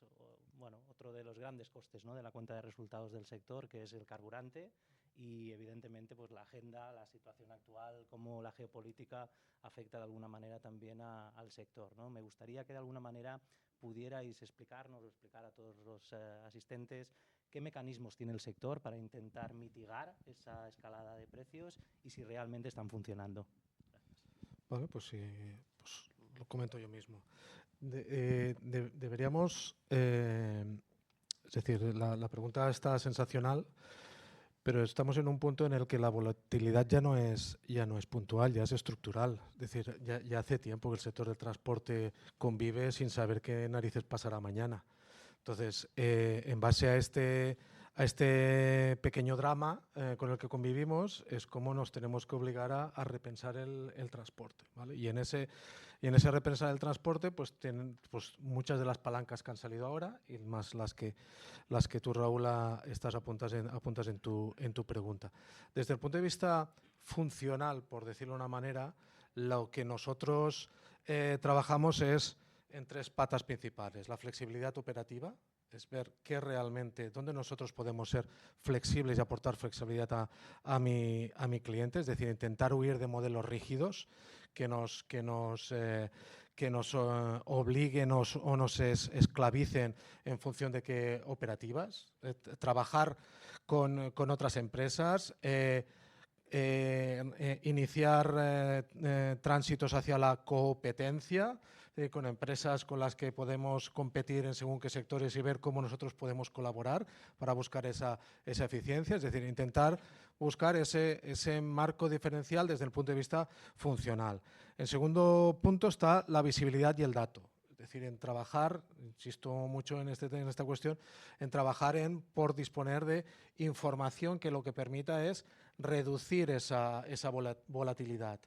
bueno, otro de los grandes costes, ¿no?, de la cuenta de resultados del sector, que es el carburante y, evidentemente, pues la agenda, la situación actual, cómo la geopolítica afecta de alguna manera también al sector, ¿no? Me gustaría que de alguna manera pudierais explicarnos o explicar a todos los asistentes qué mecanismos tiene el sector para intentar mitigar esa escalada de precios y si realmente están funcionando. Vale, pues sí, pues lo comento yo mismo. Deberíamos, es decir, la pregunta está sensacional, pero estamos en un punto en el que la volatilidad ya no es puntual, ya es estructural. Es decir, ya hace tiempo que el sector del transporte convive sin saber qué narices pasará mañana. Entonces, en base a este pequeño drama con el que convivimos, es cómo nos tenemos que obligar a repensar el transporte, ¿vale? Y en ese repensar el transporte, pues muchas de las palancas que han salido ahora, y más las que tú, Raúl, apuntas en tu pregunta. Desde el punto de vista funcional, por decirlo de una manera, lo que nosotros trabajamos es en tres patas principales. La flexibilidad operativa, es ver dónde nosotros podemos ser flexibles y aportar flexibilidad a mi cliente, es decir, intentar huir de modelos rígidos que nos obliguen o nos esclavicen en función de qué operativas, trabajar con otras empresas, iniciar tránsitos hacia la competencia, con empresas con las que podemos competir en según qué sectores y ver cómo nosotros podemos colaborar para buscar esa eficiencia, es decir, intentar buscar ese marco diferencial desde el punto de vista funcional. En segundo punto está la visibilidad y el dato. Es decir, en trabajar, insisto mucho en esta cuestión, en trabajar por disponer de información que lo que permita es reducir esa volatilidad.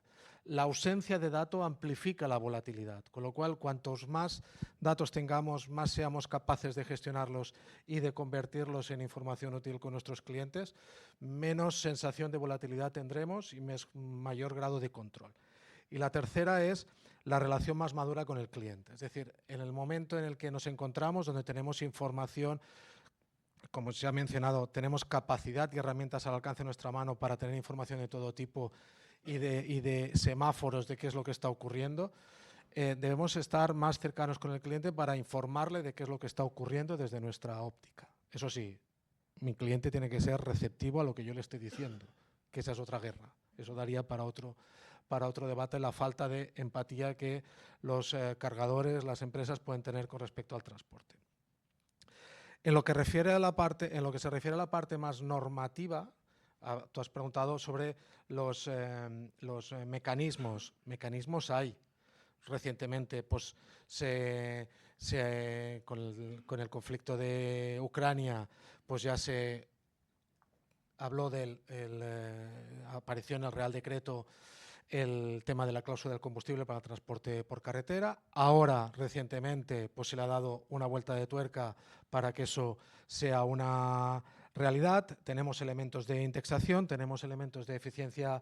La ausencia de dato amplifica la volatilidad, con lo cual cuantos más datos tengamos, más seamos capaces de gestionarlos y de convertirlos en información útil con nuestros clientes, menos sensación de volatilidad tendremos y mayor grado de control. Y la tercera es la relación más madura con el cliente, es decir, en el momento en el que nos encontramos, donde tenemos información, como se ha mencionado, tenemos capacidad y herramientas al alcance de nuestra mano para tener información de todo tipo y de semáforos de qué es lo que está ocurriendo, debemos estar más cercanos con el cliente para informarle de qué es lo que está ocurriendo desde nuestra óptica. Eso sí, mi cliente tiene que ser receptivo a lo que yo le estoy diciendo, que esa es otra guerra. Eso daría para otro debate, la falta de empatía que los cargadores, las empresas pueden tener con respecto al transporte. En lo que se refiere a la parte más normativa, tú has preguntado sobre los mecanismos. Mecanismos hay. Recientemente, pues, con el conflicto de Ucrania, pues ya se habló apareció en el Real Decreto el tema de la cláusula del combustible para el transporte por carretera. Ahora, recientemente, pues se le ha dado una vuelta de tuerca para que eso sea una realidad. Tenemos elementos de indexación, tenemos elementos de eficiencia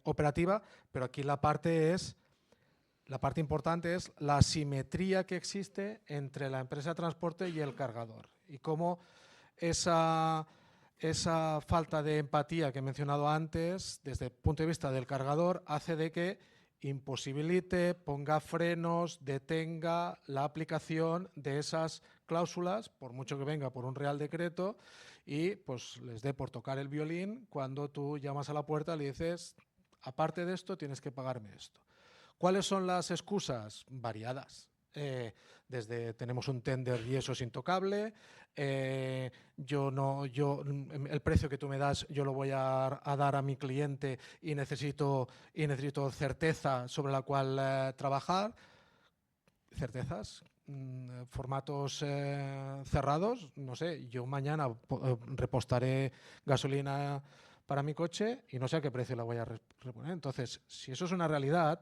operativa, pero aquí la parte importante es la asimetría que existe entre la empresa de transporte y el cargador, y cómo esa falta de empatía que he mencionado antes, desde el punto de vista del cargador, hace de que imposibilite, ponga frenos, detenga la aplicación de esas cláusulas, por mucho que venga por un Real Decreto, y pues les dé por tocar el violín cuando tú llamas a la puerta y le dices, aparte de esto, tienes que pagarme esto. ¿Cuáles son las excusas? Variadas. Tenemos un tender y eso es intocable. El precio que tú me das yo lo voy a dar a mi cliente y necesito certeza sobre la cual trabajar. Certezas, formatos cerrados. No sé, yo mañana repostaré gasolina para mi coche y no sé a qué precio la voy a reponer. Entonces, si eso es una realidad,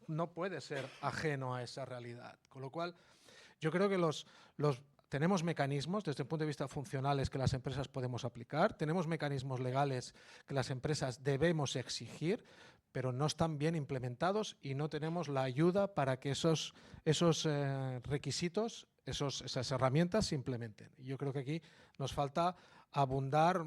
no puede ser ajeno a esa realidad. Con lo cual, yo creo que tenemos mecanismos desde el punto de vista funcionales que las empresas podemos aplicar, tenemos mecanismos legales que las empresas debemos exigir, pero no están bien implementados y no tenemos la ayuda para que esos requisitos, esas herramientas se implementen. Yo creo que aquí nos falta abundar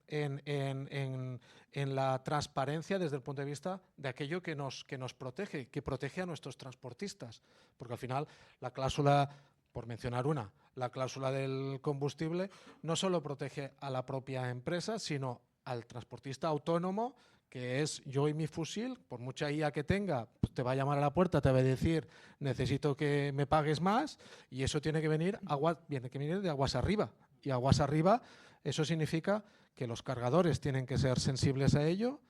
en la transparencia desde el punto de vista de aquello que nos protege, que protege a nuestros transportistas. Porque al final la cláusula, por mencionar una, la cláusula del combustible no solo protege a la propia empresa, sino al transportista autónomo, que es yo y mi fusil, por mucha IA que tenga, pues te va a llamar a la puerta, te va a decir necesito que me pagues más, y eso tiene que venir de aguas arriba. Y aguas arriba, eso significa que los cargadores tienen que ser sensibles a ello,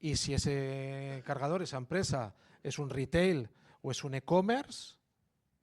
y si ese cargador, esa empresa, es un retail o es un e-commerce,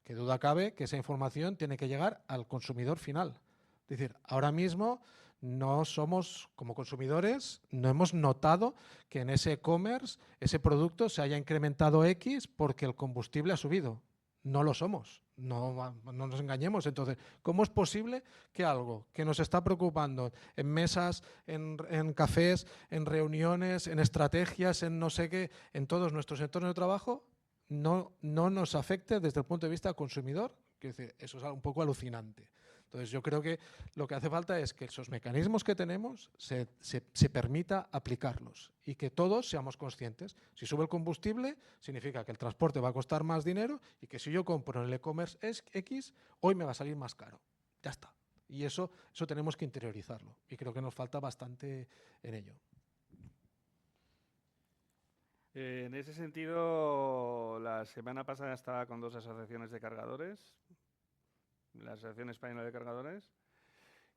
que duda cabe que esa información tiene que llegar al consumidor final. Es decir, ahora mismo no somos, como consumidores, no hemos notado que en ese e-commerce ese producto se haya incrementado X porque el combustible ha subido. No lo somos, no nos engañemos. Entonces, ¿cómo es posible que algo que nos está preocupando en mesas, en cafés, en reuniones, en estrategias, en no sé qué, en todos nuestros entornos de trabajo, no nos afecte desde el punto de vista consumidor? Quiero decir, eso es un poco alucinante. Entonces, yo creo que lo que hace falta es que esos mecanismos que tenemos se permita aplicarlos y que todos seamos conscientes. Si sube el combustible, significa que el transporte va a costar más dinero y que si yo compro en el e-commerce X, hoy me va a salir más caro. Ya está. Y eso tenemos que interiorizarlo. Y creo que nos falta bastante en ello. En ese sentido, la semana pasada estaba con 2 asociaciones de cargadores, la Asociación Española de Cargadores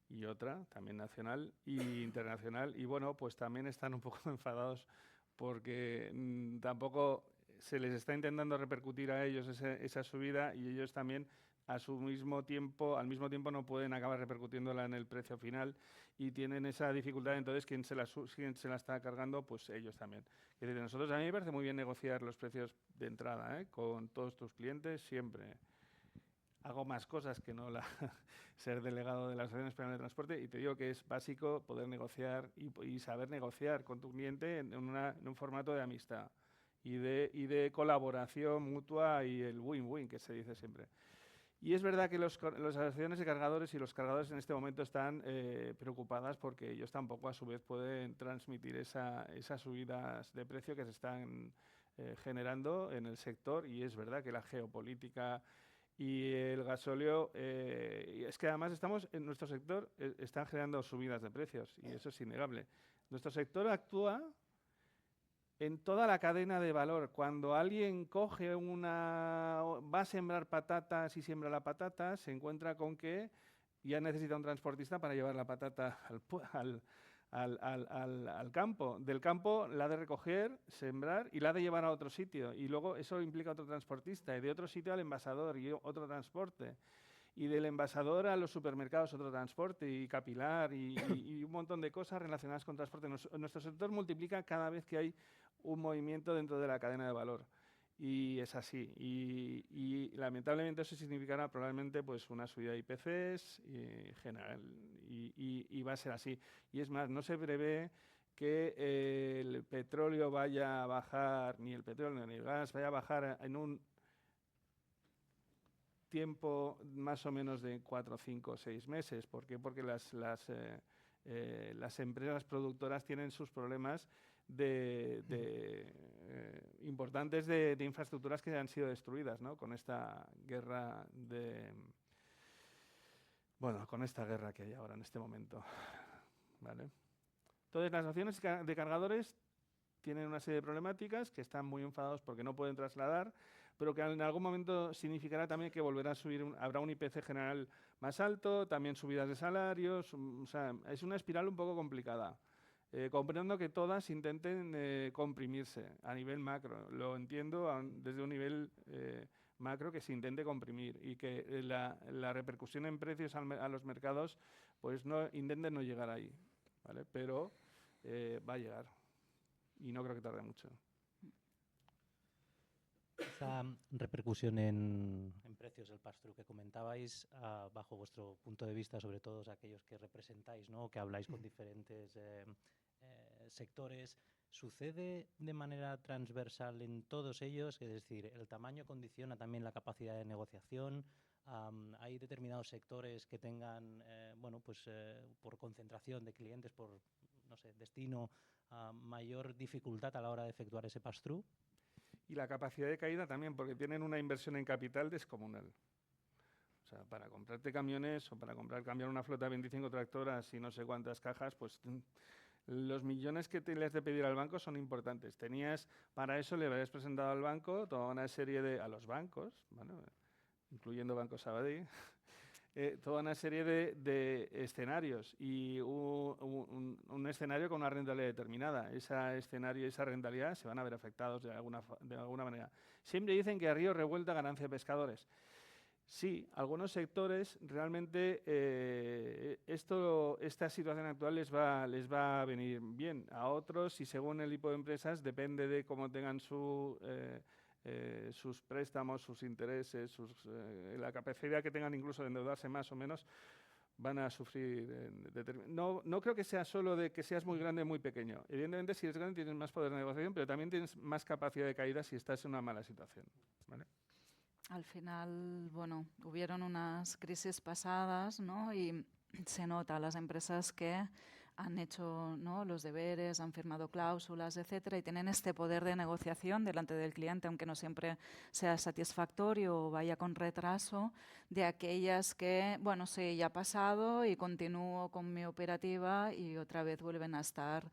y otra, también nacional e internacional, y bueno, pues también están un poco enfadados porque tampoco se les está intentando repercutir a ellos esa subida, y ellos también al mismo tiempo no pueden acabar repercutiéndola en el precio final y tienen esa dificultad. Entonces, ¿quién se la está cargando? Pues ellos también. Es decir, a mí me parece muy bien negociar los precios de entrada, con todos tus clientes, siempre. Hago más cosas que no ser delegado de la Asociación Española de Transporte, y te digo que es básico poder negociar y saber negociar con tu cliente en un formato de amistad y de colaboración mutua y el win-win que se dice siempre. Y es verdad que las asociaciones de cargadores y los cargadores en este momento están preocupadas porque ellos tampoco a su vez pueden transmitir esas subidas de precio que se están generando en el sector, y es verdad que la geopolítica y el gasóleo, es que además en nuestro sector están generando subidas de precios, y eso es innegable. Nuestro sector actúa en toda la cadena de valor. Cuando alguien va a sembrar patatas y siembra la patata, se encuentra con que ya necesita un transportista para llevar la patata al campo. Del campo la ha de recoger, sembrar y la ha de llevar a otro sitio. Y luego eso implica otro transportista. Y de otro sitio al envasador y otro transporte. Y del envasador a los supermercados otro transporte y capilar y un montón de cosas relacionadas con transporte. Nuestro sector multiplica cada vez que hay un movimiento dentro de la cadena de valor. Y es así. Y lamentablemente eso significará probablemente pues una subida de IPCs general. Y va a ser así. Y es más, no se prevé que el petróleo vaya a bajar, ni el petróleo ni el gas vaya a bajar en un tiempo más o menos de 4, 5, 6 meses. ¿Por qué? Porque las empresas productoras tienen sus problemas importantes de infraestructuras que han sido destruidas, ¿no? Con esta guerra con esta guerra que hay ahora en este momento. ¿Vale? Entonces, las naciones de cargadores tienen una serie de problemáticas que están muy enfadados porque no pueden trasladar, pero que en algún momento significará también que volverá a subir, habrá un IPC general más alto, también subidas de salarios, o sea, es una espiral un poco complicada. Comprendo que todas intenten comprimirse a nivel macro, lo entiendo desde un nivel macro que se intente comprimir y que la repercusión en precios a los mercados pues intenten no llegar ahí, ¿vale? Pero va a llegar y no creo que tarde mucho. Esa repercusión en precios del pass-through que comentabais, bajo vuestro punto de vista, sobre todo aquellos que representáis, ¿no? Que habláis con diferentes sectores, ¿sucede de manera transversal en todos ellos? Es decir, ¿el tamaño condiciona también la capacidad de negociación? ¿Hay determinados sectores que tengan, por concentración de clientes, por, no sé, destino, mayor dificultad a la hora de efectuar ese pass-through? Y la capacidad de caída también, porque tienen una inversión en capital descomunal. O sea, para comprarte camiones o para cambiar una flota de 25 tractoras y no sé cuántas cajas, pues los millones que le has de pedir al banco son importantes. Para eso le habrías presentado al banco toda una serie a los bancos, bueno, incluyendo Banco Sabadell, toda una serie de escenarios y un escenario con una rentabilidad determinada. Ese escenario y esa rentabilidad se van a ver afectados de alguna manera. Siempre dicen que a río revuelta ganancia de pescadores. Sí, algunos sectores realmente esta situación actual les va a venir bien. A otros, y según el tipo de empresas, depende de cómo tengan sus préstamos, sus intereses, la capacidad que tengan incluso de endeudarse más o menos, van a sufrir. No creo que sea solo de que seas muy grande o muy pequeño. Evidentemente, si eres grande tienes más poder de negociación, pero también tienes más capacidad de caída si estás en una mala situación, ¿vale? Al final, bueno, hubieron unas crisis pasadas, ¿no? Y se nota las empresas que han hecho, ¿no?, los deberes, han firmado cláusulas, etcétera, y tienen este poder de negociación delante del cliente, aunque no siempre sea satisfactorio o vaya con retraso, de aquellas que, bueno, sí, ya ha pasado y continúo con mi operativa y otra vez vuelven a estar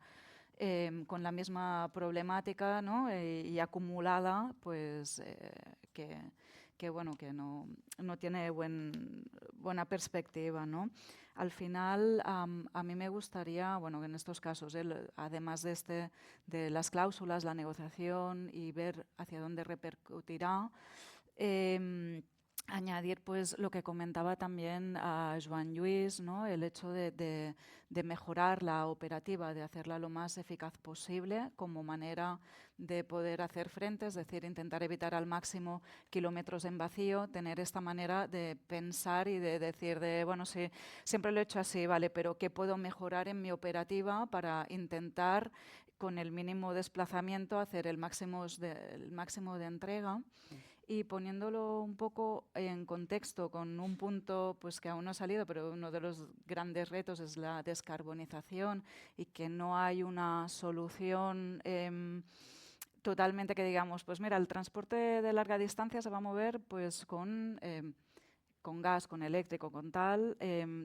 con la misma problemática, ¿no? Y acumulada, pues que bueno, que no tiene buena perspectiva, ¿no? Al final, a mí me gustaría, bueno, que en estos casos, además de las cláusulas, la negociación y ver hacia dónde repercutirá, añadir pues lo que comentaba también a Joan Lluís, ¿no? El hecho de mejorar la operativa, de hacerla lo más eficaz posible como manera de poder hacer frente, es decir, intentar evitar al máximo kilómetros en vacío, tener esta manera de pensar y de decir, bueno, sí, siempre lo he hecho así, vale, pero ¿qué puedo mejorar en mi operativa para intentar con el mínimo desplazamiento hacer el máximo de entrega? Y poniéndolo un poco en contexto con un punto pues que aún no ha salido, pero uno de los grandes retos es la descarbonización y que no hay una solución totalmente que digamos, pues mira, el transporte de larga distancia se va a mover pues con gas, con eléctrico, con tal,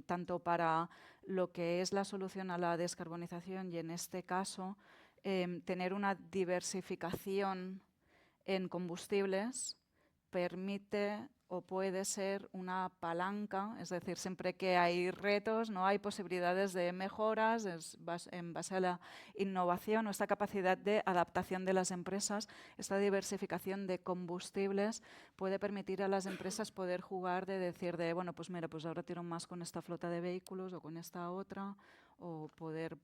tanto para lo que es la solución a la descarbonización y en este caso tener una diversificación en combustibles permite o puede ser una palanca, es decir, siempre que hay retos, no hay posibilidades de mejoras en base a la innovación o esta capacidad de adaptación de las empresas. Esta diversificación de combustibles puede permitir a las empresas poder jugar de decir de, bueno, pues mira, pues ahora tiro más con esta flota de vehículos o con esta otra, o poder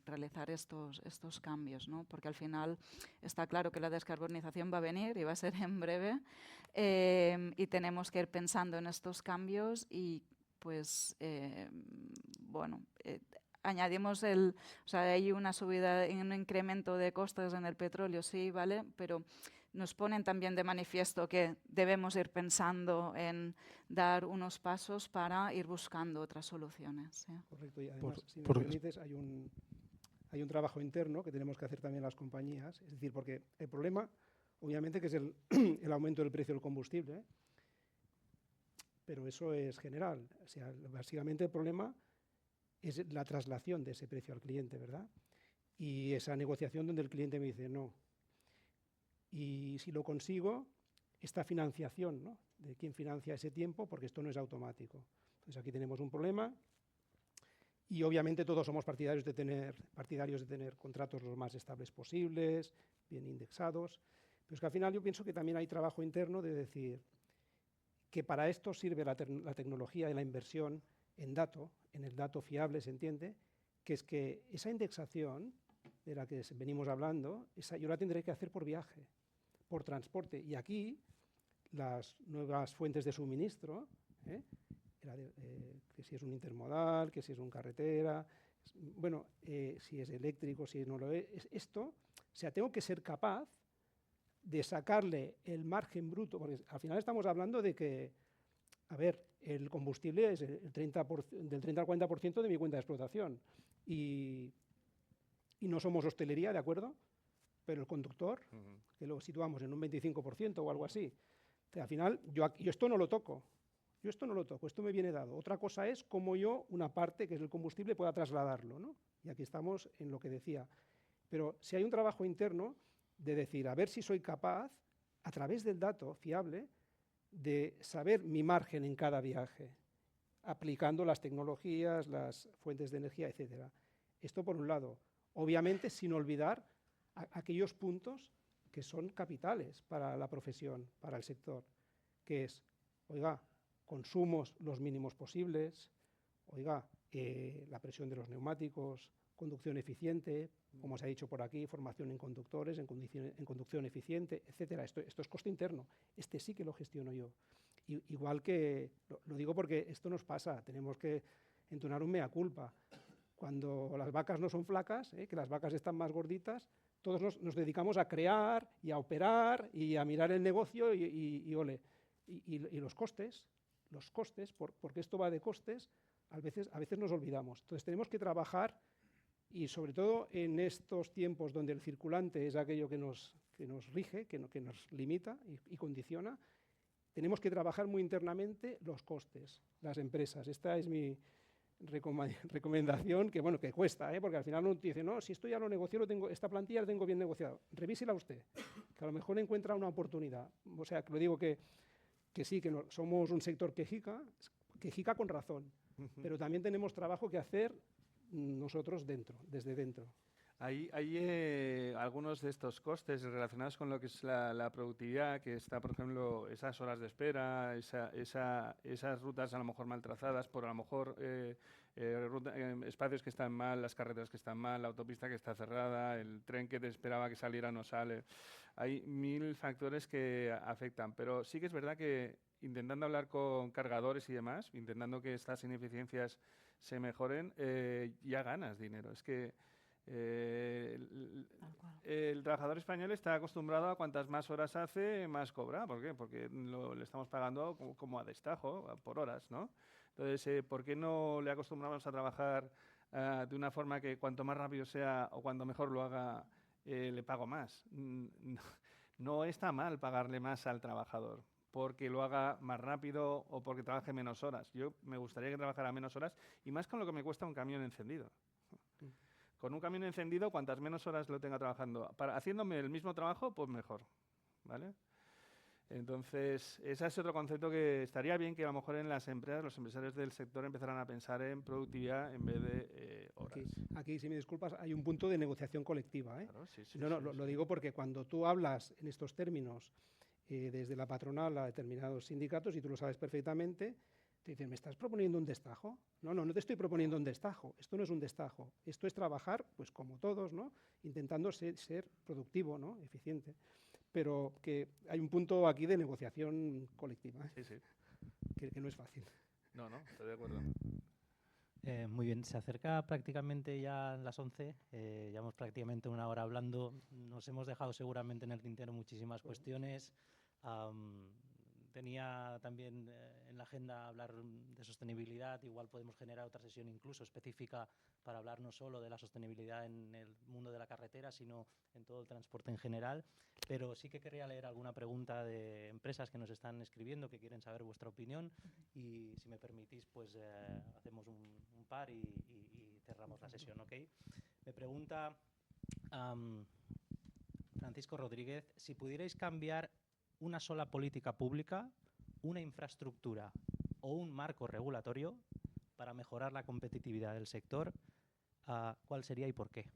realizar estos cambios, ¿no? Porque al final está claro que la descarbonización va a venir y va a ser en breve, y tenemos que ir pensando en estos cambios y, pues, añadimos hay una subida, un incremento de costes en el petróleo, sí, ¿vale? Pero nos ponen también de manifiesto que debemos ir pensando en dar unos pasos para ir buscando otras soluciones. ¿Sí? Correcto, y además, si me permites, hay un trabajo interno que tenemos que hacer también las compañías, es decir, porque el problema, obviamente, que es el aumento del precio del combustible, pero eso es general. O sea, básicamente el problema es la traslación de ese precio al cliente, ¿verdad? Y esa negociación donde el cliente me dice no. Y si lo consigo, esta financiación, ¿no? De quién financia ese tiempo, porque esto no es automático. Entonces aquí tenemos un problema y obviamente todos somos partidarios de tener contratos los más estables posibles, bien indexados, pero es que al final yo pienso que también hay trabajo interno de decir que para esto sirve la tecnología y la inversión en el dato fiable, se entiende, que es que esa indexación de la que venimos hablando, yo la tendré que hacer por viaje, por transporte. Y aquí las nuevas fuentes de suministro, que si es un intermodal, que si es un carretera, si es eléctrico, si no lo es, esto, o sea, tengo que ser capaz de sacarle el margen bruto, porque al final estamos hablando de que, a ver, el combustible es del 30 al 40% de mi cuenta de explotación. Y no somos hostelería, ¿de acuerdo? Pero el conductor, que lo situamos en un 25% o algo así, al final yo esto no lo toco. Esto me viene dado. Otra cosa es cómo yo, una parte, que es el combustible, pueda trasladarlo, ¿no? Y aquí estamos en lo que decía. Pero si hay un trabajo interno de decir, a ver si soy capaz, a través del dato fiable, de saber mi margen en cada viaje, aplicando las tecnologías, las fuentes de energía, etcétera. Esto por un lado. Obviamente sin olvidar aquellos puntos que son capitales para la profesión, para el sector, que es, oiga, consumos los mínimos posibles, oiga, la presión de los neumáticos, conducción eficiente, como se ha dicho por aquí, formación en conductores, en conducción eficiente, etcétera. Esto es coste interno. Este sí que lo gestiono yo. Igual que, lo digo porque esto nos pasa, tenemos que entonar un mea culpa. Cuando las vacas no son flacas, que las vacas están más gorditas, todos nos dedicamos a crear y a operar y a mirar el negocio y los costes, porque esto va de costes, a veces nos olvidamos. Entonces tenemos que trabajar, y sobre todo en estos tiempos donde el circulante es aquello que nos rige, que nos limita y condiciona, tenemos que trabajar muy internamente los costes, las empresas. Esta es mi recomendación, que cuesta, porque al final uno dice, no, si esto ya lo negocio, esta plantilla la tengo bien negociada. Revísela usted, que a lo mejor encuentra una oportunidad. O sea, que lo digo que sí, que somos un sector que jica con razón, pero también tenemos trabajo que hacer nosotros desde dentro. Hay algunos de estos costes relacionados con lo que es la productividad, que está, por ejemplo, esas horas de espera, esas rutas a lo mejor mal trazadas, por a lo mejor espacios que están mal, las carreteras que están mal, la autopista que está cerrada, el tren que te esperaba que saliera no sale. Hay 1000 factores que afectan, pero sí que es verdad que intentando hablar con cargadores y demás, intentando que estas ineficiencias se mejoren, ya ganas dinero. Es que el trabajador español está acostumbrado a cuantas más horas hace, más cobra. ¿Por qué? Porque le estamos pagando como a destajo, por horas, ¿no? Entonces, ¿por qué no le acostumbramos a trabajar de una forma que cuanto más rápido sea o cuanto mejor lo haga, le pago más? No está mal pagarle más al trabajador porque lo haga más rápido o porque trabaje menos horas. Yo me gustaría que trabajara menos horas y más con lo que me cuesta un camión encendido. Con un camión encendido, cuantas menos horas lo tenga trabajando, haciéndome el mismo trabajo, pues mejor, ¿vale? Entonces, ese es otro concepto que estaría bien que a lo mejor en las empresas, los empresarios del sector empezaran a pensar en productividad en vez de horas. Aquí, si me disculpas, hay un punto de negociación colectiva, ¿eh? Claro, sí, Lo digo porque cuando tú hablas en estos términos desde la patronal a determinados sindicatos, y tú lo sabes perfectamente, te dicen, ¿me estás proponiendo un destajo? No te estoy proponiendo un destajo. Esto no es un destajo. Esto es trabajar, pues como todos, ¿no? Intentando ser productivo, ¿no? Eficiente. Pero que hay un punto aquí de negociación colectiva, ¿eh? Sí. Que no es fácil. No, estoy de acuerdo. Muy bien, se acerca prácticamente ya las 11, llevamos prácticamente una hora hablando, nos hemos dejado seguramente en el tintero muchísimas cuestiones. Tenía también en la agenda hablar de sostenibilidad, igual podemos generar otra sesión incluso específica para hablar no solo de la sostenibilidad en el mundo de la carretera, sino en todo el transporte en general. Pero sí que querría leer alguna pregunta de empresas que nos están escribiendo, que quieren saber vuestra opinión, y si me permitís, pues hacemos un par y cerramos la sesión, ¿ok? Me pregunta Francisco Rodríguez, si pudierais cambiar una sola política pública, una infraestructura o un marco regulatorio para mejorar la competitividad del sector, ¿cuál sería y por qué?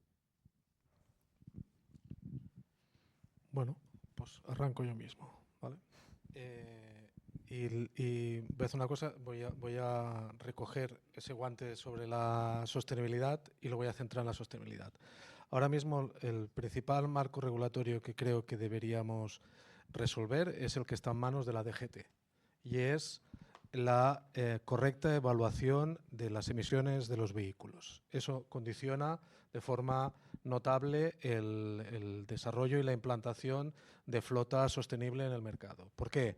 Bueno, pues arranco yo mismo, ¿vale? Y voy a hacer una cosa, voy a recoger ese guante sobre la sostenibilidad y lo voy a centrar en la sostenibilidad. Ahora mismo el principal marco regulatorio que creo que deberíamos resolver es el que está en manos de la DGT y es la correcta evaluación de las emisiones de los vehículos. Eso condiciona de forma notable el desarrollo y la implantación de flota sostenible en el mercado. ¿Por qué?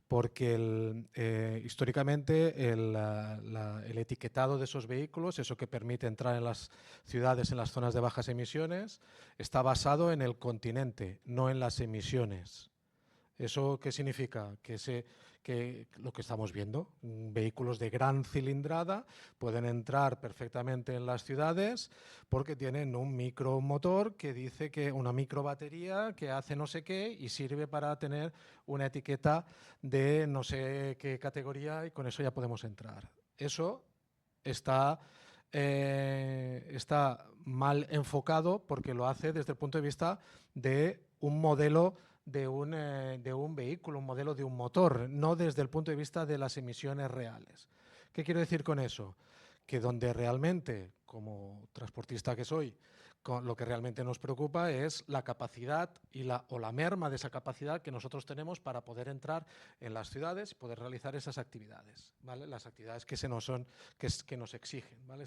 Porque históricamente el etiquetado de esos vehículos, eso que permite entrar en las ciudades en las zonas de bajas emisiones, está basado en el continente, no en las emisiones. ¿Eso qué significa? Que lo que estamos viendo, vehículos de gran cilindrada pueden entrar perfectamente en las ciudades porque tienen un micromotor que dice que una microbatería que hace no sé qué y sirve para tener una etiqueta de no sé qué categoría y con eso ya podemos entrar. Eso está mal enfocado porque lo hace desde el punto de vista de un modelo de un vehículo, un modelo de un motor, no desde el punto de vista de las emisiones reales. ¿Qué quiero decir con eso? Que donde realmente, como transportista que soy, lo que realmente nos preocupa es la capacidad o la merma de esa capacidad que nosotros tenemos para poder entrar en las ciudades y poder realizar esas actividades, ¿vale? Las actividades que nos exigen, ¿vale?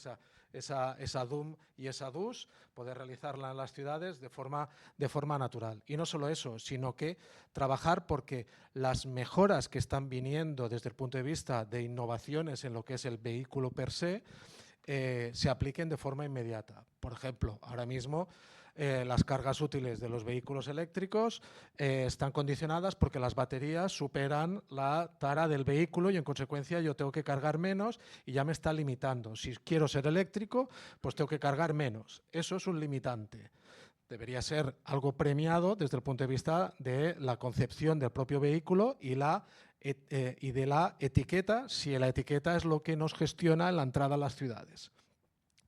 Esa DUM y esa DUS, poder realizarla en las ciudades de forma natural. Y no solo eso, sino que trabajar porque las mejoras que están viniendo desde el punto de vista de innovaciones en lo que es el vehículo per se, se apliquen de forma inmediata. Por ejemplo, ahora mismo las cargas útiles de los vehículos eléctricos están condicionadas porque las baterías superan la tara del vehículo y en consecuencia yo tengo que cargar menos y ya me está limitando. Si quiero ser eléctrico, pues tengo que cargar menos. Eso es un limitante. Debería ser algo premiado desde el punto de vista de la concepción del propio vehículo y de la etiqueta, si la etiqueta es lo que nos gestiona en la entrada a las ciudades,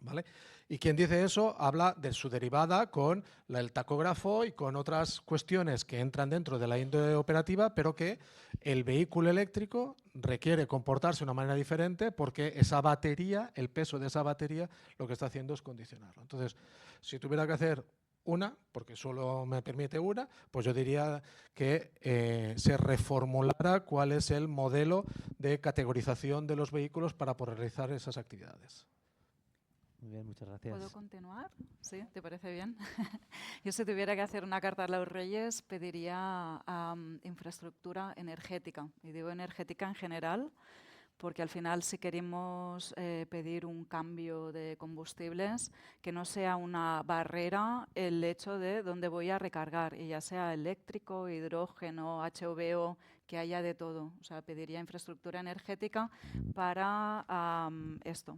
¿vale? Y quien dice eso habla de su derivada con el tacógrafo y con otras cuestiones que entran dentro de la índole operativa, pero que el vehículo eléctrico requiere comportarse de una manera diferente porque esa batería, el peso de esa batería, lo que está haciendo es condicionarlo. Entonces, si tuviera que hacer porque solo me permite una, pues yo diría que se reformulara cuál es el modelo de categorización de los vehículos para poder realizar esas actividades. Muy bien, muchas gracias. ¿Puedo continuar? ¿Sí? ¿Te parece bien? Yo si tuviera que hacer una carta a los Reyes pediría infraestructura energética. Y digo energética en general porque al final si queremos pedir un cambio de combustibles, que no sea una barrera el hecho de dónde voy a recargar, y ya sea eléctrico, hidrógeno, HVO, que haya de todo. O sea, pediría infraestructura energética para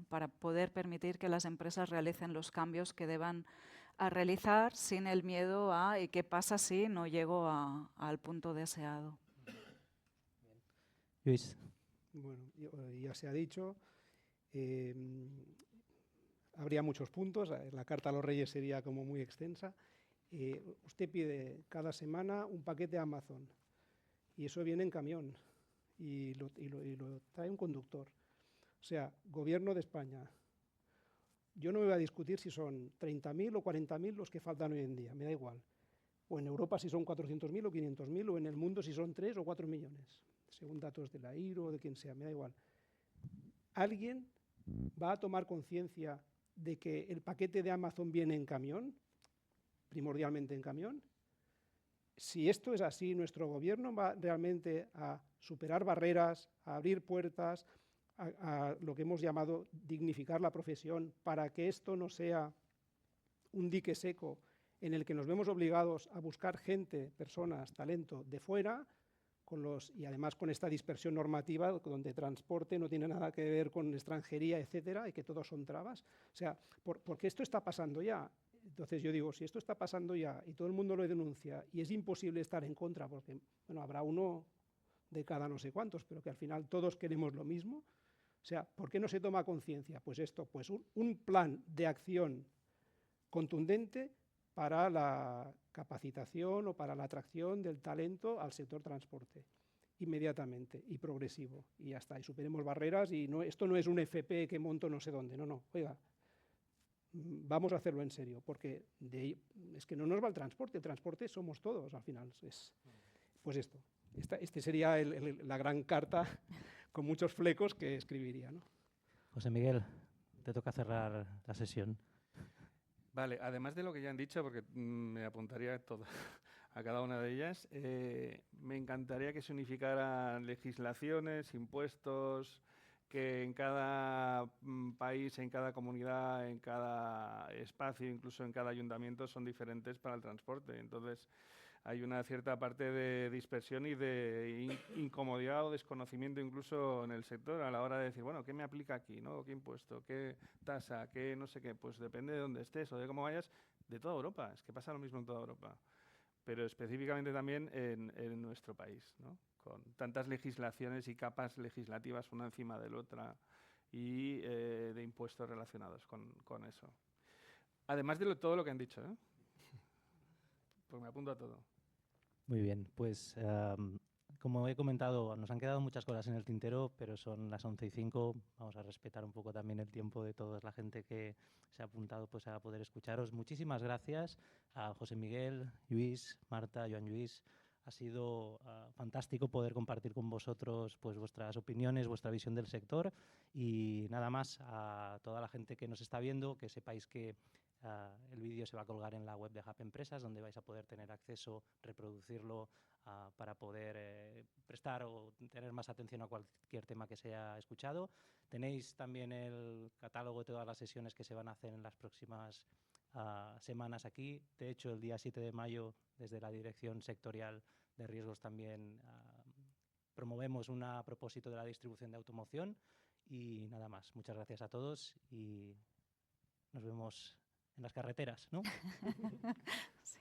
para poder permitir que las empresas realicen los cambios que deban a realizar sin el miedo a ¿y qué pasa si no llego al punto deseado? Luis. Bueno, ya se ha dicho, habría muchos puntos, la carta a los Reyes sería como muy extensa. Usted pide cada semana un paquete a Amazon y eso viene en camión y lo trae un conductor. O sea, Gobierno de España, yo no me voy a discutir si son 30.000 o 40.000 los que faltan hoy en día, me da igual. O en Europa si son 400.000 o 500.000, o en el mundo si son 3 o 4 millones, según datos de la IRO o de quien sea, me da igual. ¿Alguien va a tomar conciencia de que el paquete de Amazon viene en camión, primordialmente en camión? Si esto es así, nuestro gobierno va realmente a superar barreras, a abrir puertas, a lo que hemos llamado dignificar la profesión, para que esto no sea un dique seco en el que nos vemos obligados a buscar gente, personas, talento de fuera, y además con esta dispersión normativa donde transporte no tiene nada que ver con extranjería, etcétera, y que todos son trabas. O sea, porque esto está pasando ya. Entonces yo digo, si esto está pasando ya y todo el mundo lo denuncia y es imposible estar en contra, porque bueno, habrá uno de cada no sé cuántos, pero que al final todos queremos lo mismo. O sea, ¿por qué no se toma conciencia? Pues esto, pues un plan de acción contundente para la capacitación o para la atracción del talento al sector transporte, inmediatamente y progresivo, y ya está, y superemos barreras, y no, esto no es un FP que monto no sé dónde, no, oiga, vamos a hacerlo en serio, porque es que no nos va el transporte somos todos al final, pues esto, este sería la gran carta con muchos flecos que escribiría, ¿no? José Miguel, te toca cerrar la sesión. Vale, además de lo que ya han dicho, porque me apuntaría a cada una de ellas, me encantaría que se unificaran legislaciones, impuestos, que en cada país, en cada comunidad, en cada espacio, incluso en cada ayuntamiento, son diferentes para el transporte. Entonces, hay una cierta parte de dispersión y de incomodidad o desconocimiento incluso en el sector a la hora de decir, bueno, ¿qué me aplica aquí? ¿No? ¿Qué impuesto? ¿Qué tasa? ¿Qué no sé qué? Pues depende de dónde estés o de cómo vayas, de toda Europa. Es que pasa lo mismo en toda Europa. Pero específicamente también en nuestro país, ¿no? Con tantas legislaciones y capas legislativas una encima de la otra y de impuestos relacionados con eso. Además de todo lo que han dicho, ¿eh? Pues me apunto a todo. Muy bien, pues como he comentado, nos han quedado muchas cosas en el tintero, pero son las 11:05. Vamos a respetar un poco también el tiempo de toda la gente que se ha apuntado pues, a poder escucharos. Muchísimas gracias a José Miguel, Lluís, Marta, Joan Lluís. Ha sido fantástico poder compartir con vosotros pues, vuestras opiniones, vuestra visión del sector. Y nada más, a toda la gente que nos está viendo, que sepáis que el vídeo se va a colgar en la web de Hub Empresas, donde vais a poder tener acceso, reproducirlo para poder prestar o tener más atención a cualquier tema que se haya escuchado. Tenéis también el catálogo de todas las sesiones que se van a hacer en las próximas semanas aquí. De hecho, el día 7 de mayo, desde la Dirección Sectorial de Riesgos también promovemos un propósito de la distribución de automoción. Y nada más. Muchas gracias a todos y nos vemos en las carreteras, ¿no? Sí.